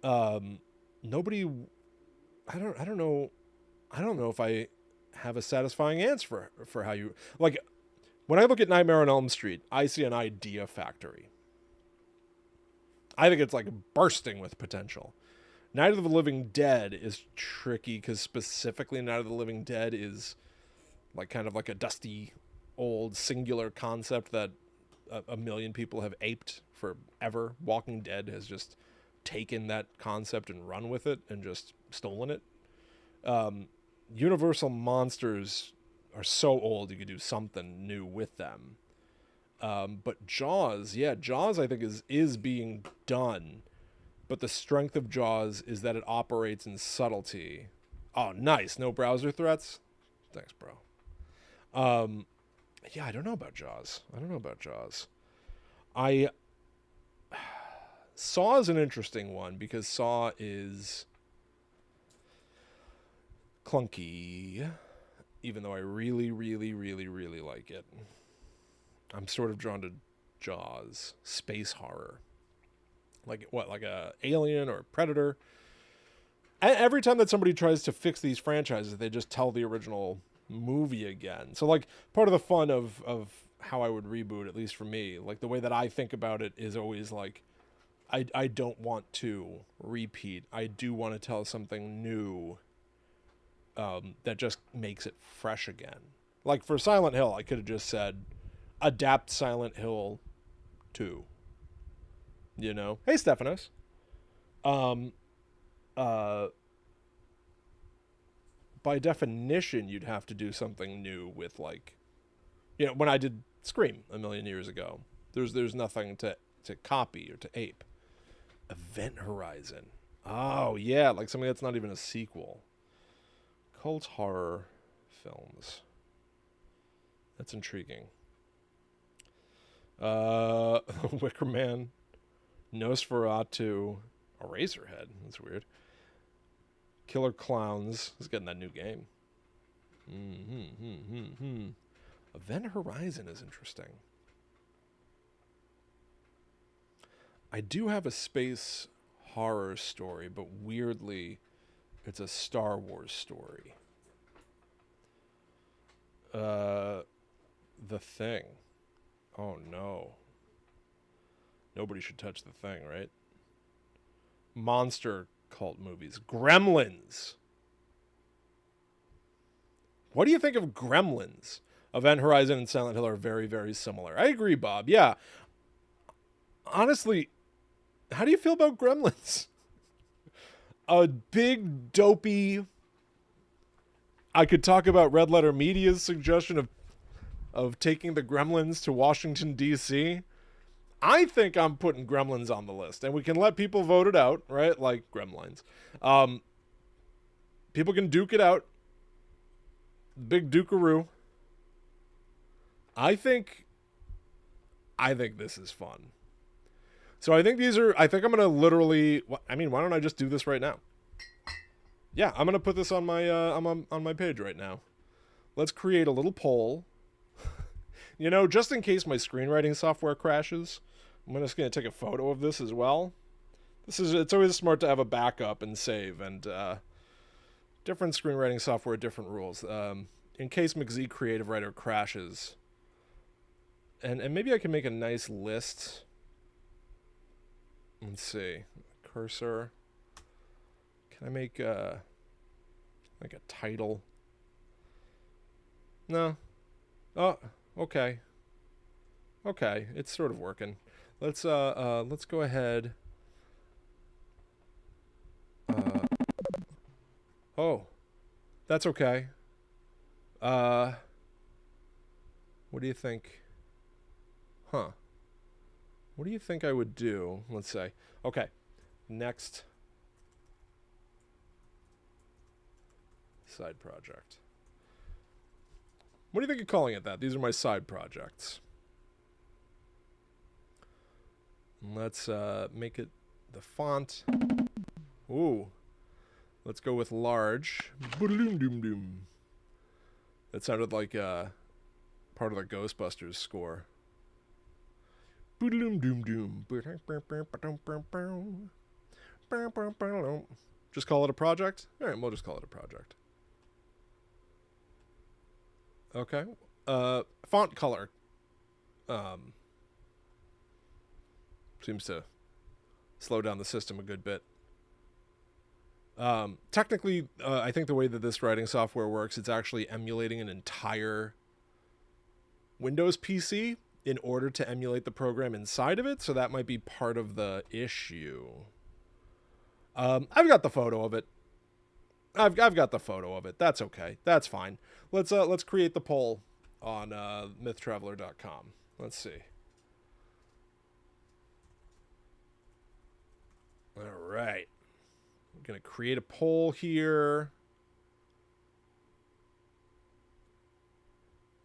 Nobody... I don't know if I have a satisfying answer for how you... Like, when I look at Nightmare on Elm Street, I see an idea factory. I think it's like bursting with potential. Night of the Living Dead is tricky because specifically Night of the Living Dead is like kind of like a dusty old singular concept that a million people have aped forever. Walking Dead has just taken that concept and run with it and just stolen it. Universal monsters are so old you could do something new with them. But Jaws, Jaws I think is being done. But the strength of Jaws is that it operates in subtlety. Oh, nice. No browser threats? Thanks, bro. Yeah, I don't know about Jaws. Saw is an interesting one because Saw is clunky, even though I really, really, really, really like it. I'm sort of drawn to Jaws, space horror. Like what, like a Alien or Predator? Every time that somebody tries to fix these franchises, they just tell the original movie again. So like part of the fun of how I would reboot, at least for me, like the way that I think about it is always like, I don't want to repeat. I do want to tell something new that just makes it fresh again. Like for Silent Hill, I could have just said, adapt Silent Hill 2. You know? Hey, Stephanos. By definition, you'd have to do something new with, like, you know, when I did Scream a million years ago, there's nothing to copy or to ape. Event Horizon. Oh, yeah, like something that's not even a sequel. Cult horror films. That's intriguing. Wicker Man, Nosferatu, Eraserhead. That's weird. Killer Clowns is getting that new game. Event Horizon is interesting. I do have a space horror story, but weirdly, it's a Star Wars story. The Thing. Oh no. Nobody should touch The Thing, right? Monster cult movies. Gremlins. What do you think of Gremlins? Event Horizon and Silent Hill are very, very similar. I agree, Bob. Yeah. Honestly, how do you feel about Gremlins? A big, dopey... I could talk about Red Letter Media's suggestion of taking the Gremlins to Washington, D.C. I think I'm putting Gremlins on the list, and we can let people vote it out, right? Like Gremlins. People can duke it out. Big Dukaroo. I think this is fun. So I think I think I'm going to literally, I mean, why don't I just do this right now? Yeah, I'm going to put this on my, on my page right now. Let's create a little poll. You know, just in case my screenwriting software crashes, I'm just going to take a photo of this as well. It's always smart to have a backup and save, and different screenwriting software, different rules. In case McZ Creative Writer crashes, and maybe I can make a nice list. Let's see, cursor. Can I make like a title? No. Oh, okay. Okay, it's sort of working. Let's go ahead. Oh, that's okay. What do you think? Huh. What do you think I would do? Let's say. Okay. Next. Side project. What do you think of calling it that? These are my side projects. Let's make it the font. Ooh. Let's go with large. That sounded like part of the Ghostbusters score. Just call it a project? Alright, we'll just call it a project. Okay. Font color. Seems to slow down the system a good bit. Technically, I think the way that this writing software works, it's actually emulating an entire Windows PC. in order to emulate the program inside of it, so that might be part of the issue. I've got the photo of it. I've got the photo of it. That's okay. That's fine. Let's create the poll on mythtraveler.com. Let's see. All right. I'm going to create a poll here.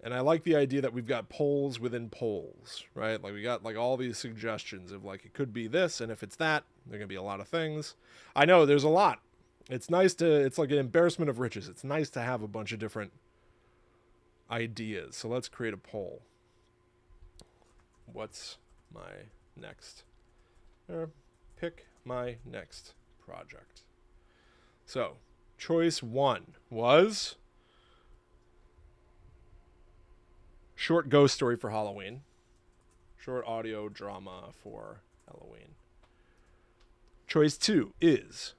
And I like the idea that we've got polls within polls, right? Like we got like all these suggestions of like it could be this, and if it's that, there are going to be a lot of things. I know there's a lot. It's nice to, it's like an embarrassment of riches. It's nice to have a bunch of different ideas. So let's create a poll. What's my next? Pick my next project. So, choice 1 was short ghost story for Halloween. Short audio drama for Halloween. Choice 2 is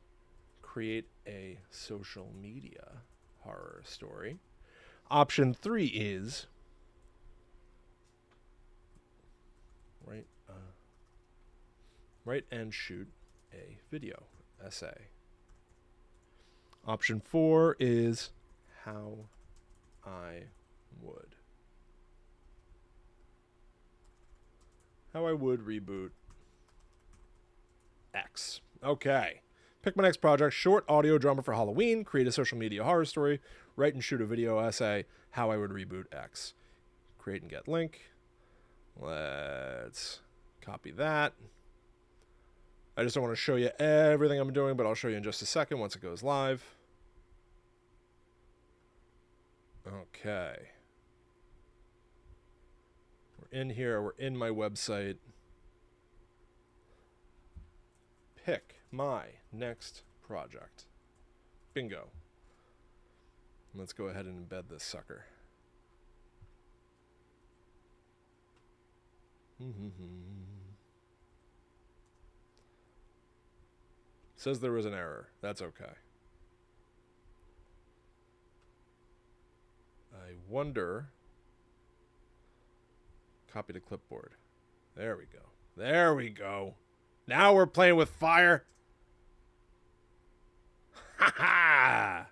create a social media horror story. Option 3 is write and shoot a video essay. Option 4 is how I would reboot X. Okay. Pick my next project. Short audio drama for Halloween. Create a social media horror story. Write and shoot a video essay. How I would reboot X. Create and get link. Let's copy that. I just don't want to show you everything I'm doing, but I'll show you in just a second once it goes live. Okay. We're in here. We're in my website. Pick my next project. Bingo. Let's go ahead and embed this sucker. Says there was an error. That's okay. I wonder. Copy to clipboard. There we go. There we go. Now we're playing with fire. Ha ha!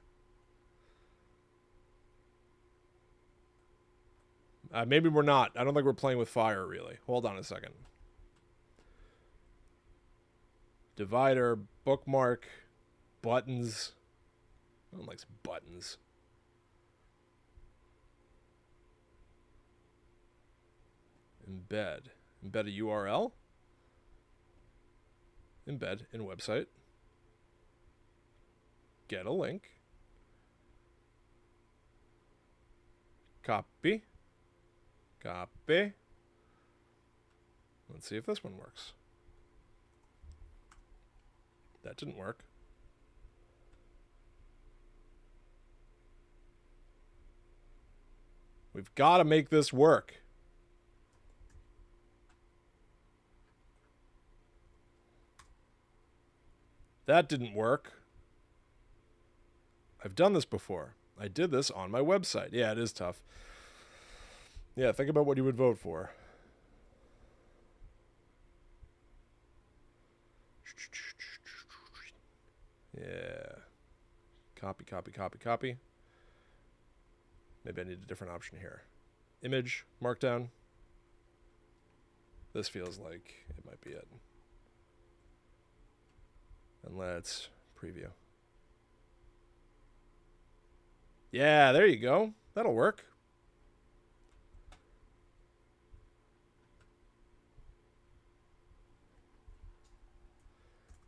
Maybe we're not. I don't think we're playing with fire, really. Hold on a second. Divider, bookmark, buttons. No one likes buttons. Embed. Embed a URL. Embed in website. Get a link. Copy. Copy. Let's see if this one works. That didn't work. We've got to make this work. That didn't work. I've done this before. I did this on my website. Yeah, it is tough. Yeah, think about what you would vote for. Yeah. Copy, copy, copy, copy. Maybe I need a different option here. Image, markdown. This feels like it might be it. And let's preview. Yeah, there you go. That'll work.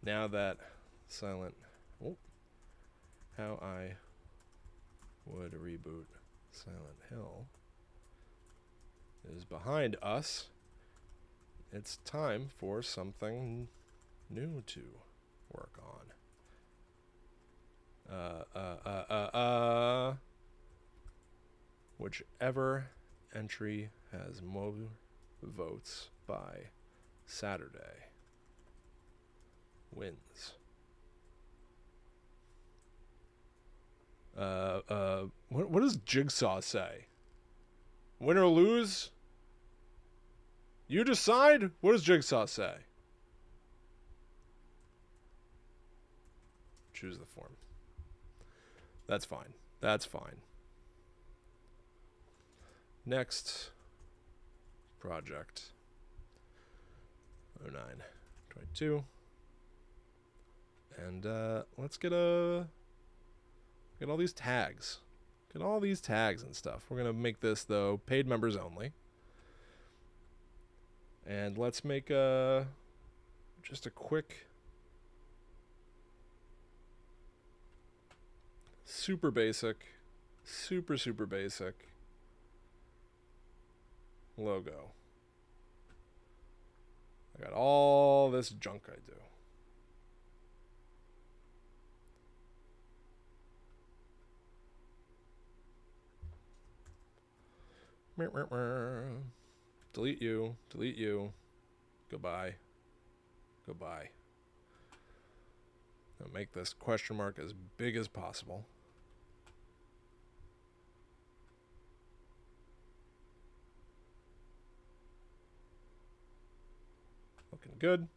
Now that Silent... Oh, how I would reboot Silent Hill is behind us, it's time for something new to work on. Whichever entry has more votes by Saturday wins. What does Jigsaw say? Win or lose? You decide? What does Jigsaw say? Choose the form. That's fine. That's fine. Next project. 0922. And let's get all these tags. Get all these tags and stuff. We're going to make this, though, paid members only. And let's make just a quick, super basic, super basic logo. I got all this junk I do. Delete you. Delete you. Goodbye. Goodbye. I'll make this question mark as big as possible. Looking good.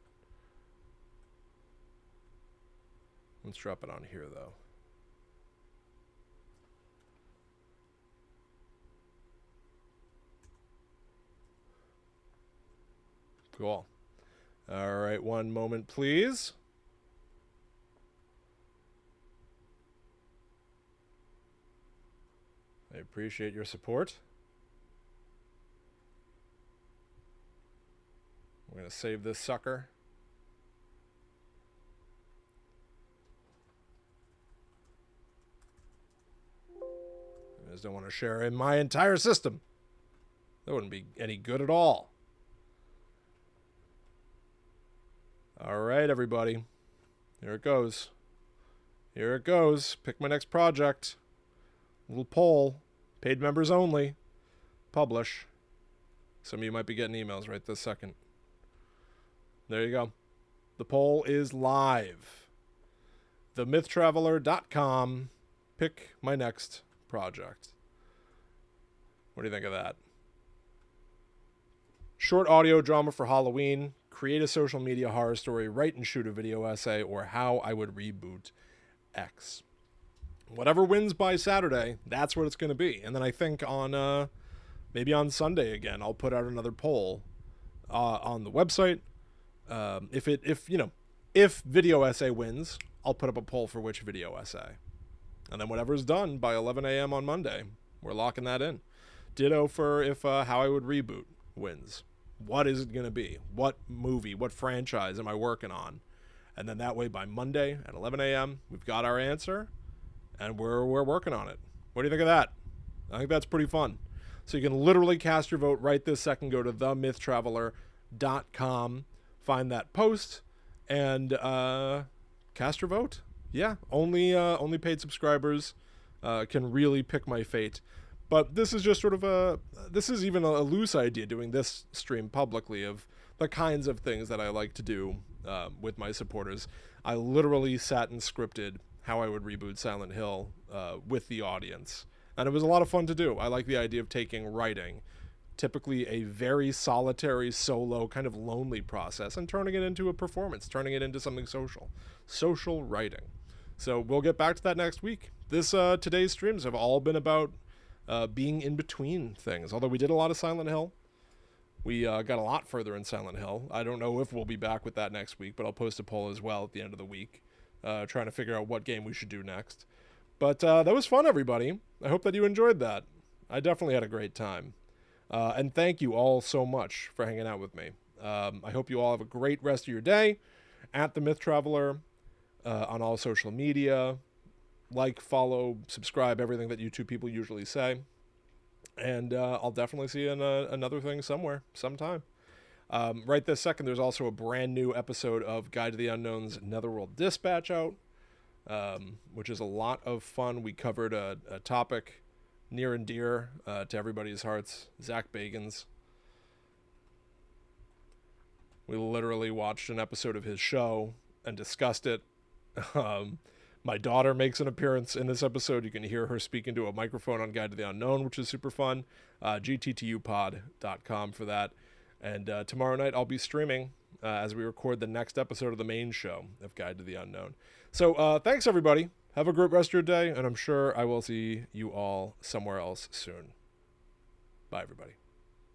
Let's drop it on here, though. Cool. All right, one moment, please. I appreciate your support. We're going to save this sucker. I just don't want to share in my entire system. That wouldn't be any good at all. All right, everybody. Here it goes. Here it goes. Pick my next project. Little poll. Paid members only. Publish. Some of you might be getting emails right this second. There you go. The poll is live. TheMythTraveler.com. Pick my next project. What do you think of that? Short audio drama for Halloween. Create a social media horror story. Write and shoot a video essay. Or how I would reboot X. Whatever wins by Saturday, that's what it's going to be. And then I think on maybe on Sunday again, I'll put out another poll on the website. If video essay wins, I'll put up a poll for which video essay. And then whatever's done by 11 a.m. on Monday, we're locking that in. Ditto for if how I would reboot wins. What is it going to be? What movie, what franchise am I working on? And then that way by Monday at 11 a.m., we've got our answer, and we're working on it. What do you think of that? I think that's pretty fun. So you can literally cast your vote right this second. Go to themythtraveler.com, find that post, and cast your vote. Yeah, only paid subscribers can really pick my fate. But this is just sort of this is even a loose idea, doing this stream publicly, of the kinds of things that I like to do with my supporters. I literally sat and scripted how I would reboot Silent Hill with the audience. And it was a lot of fun to do. I like the idea of taking writing, typically a very solitary, solo, kind of lonely process, and turning it into a performance, turning it into something social. Social writing. So we'll get back to that next week. Today's streams have all been about being in between things. Although we did a lot of Silent Hill. We got a lot further in Silent Hill. I don't know if we'll be back with that next week, but I'll post a poll as well at the end of the week, trying to figure out what game we should do next. But that was fun, everybody. I hope that you enjoyed that. I definitely had a great time. And thank you all so much for hanging out with me. I hope you all have a great rest of your day. At The Myth Traveler on all social media. Like, follow, subscribe, everything that you two people usually say. And I'll definitely see you in another thing somewhere, sometime. Right this second, there's also a brand new episode of Guide to the Unknown's Netherworld Dispatch out, which is a lot of fun. We covered a topic near and dear to everybody's hearts, Zach Bagans. We literally watched an episode of his show and discussed it. My daughter makes an appearance in this episode. You can hear her speak into a microphone on Guide to the Unknown, which is super fun. GTTUpod.com for that. And tomorrow night I'll be streaming as we record the next episode of the main show of Guide to the Unknown. So thanks, everybody. Have a great rest of your day, and I'm sure I will see you all somewhere else soon. Bye, everybody.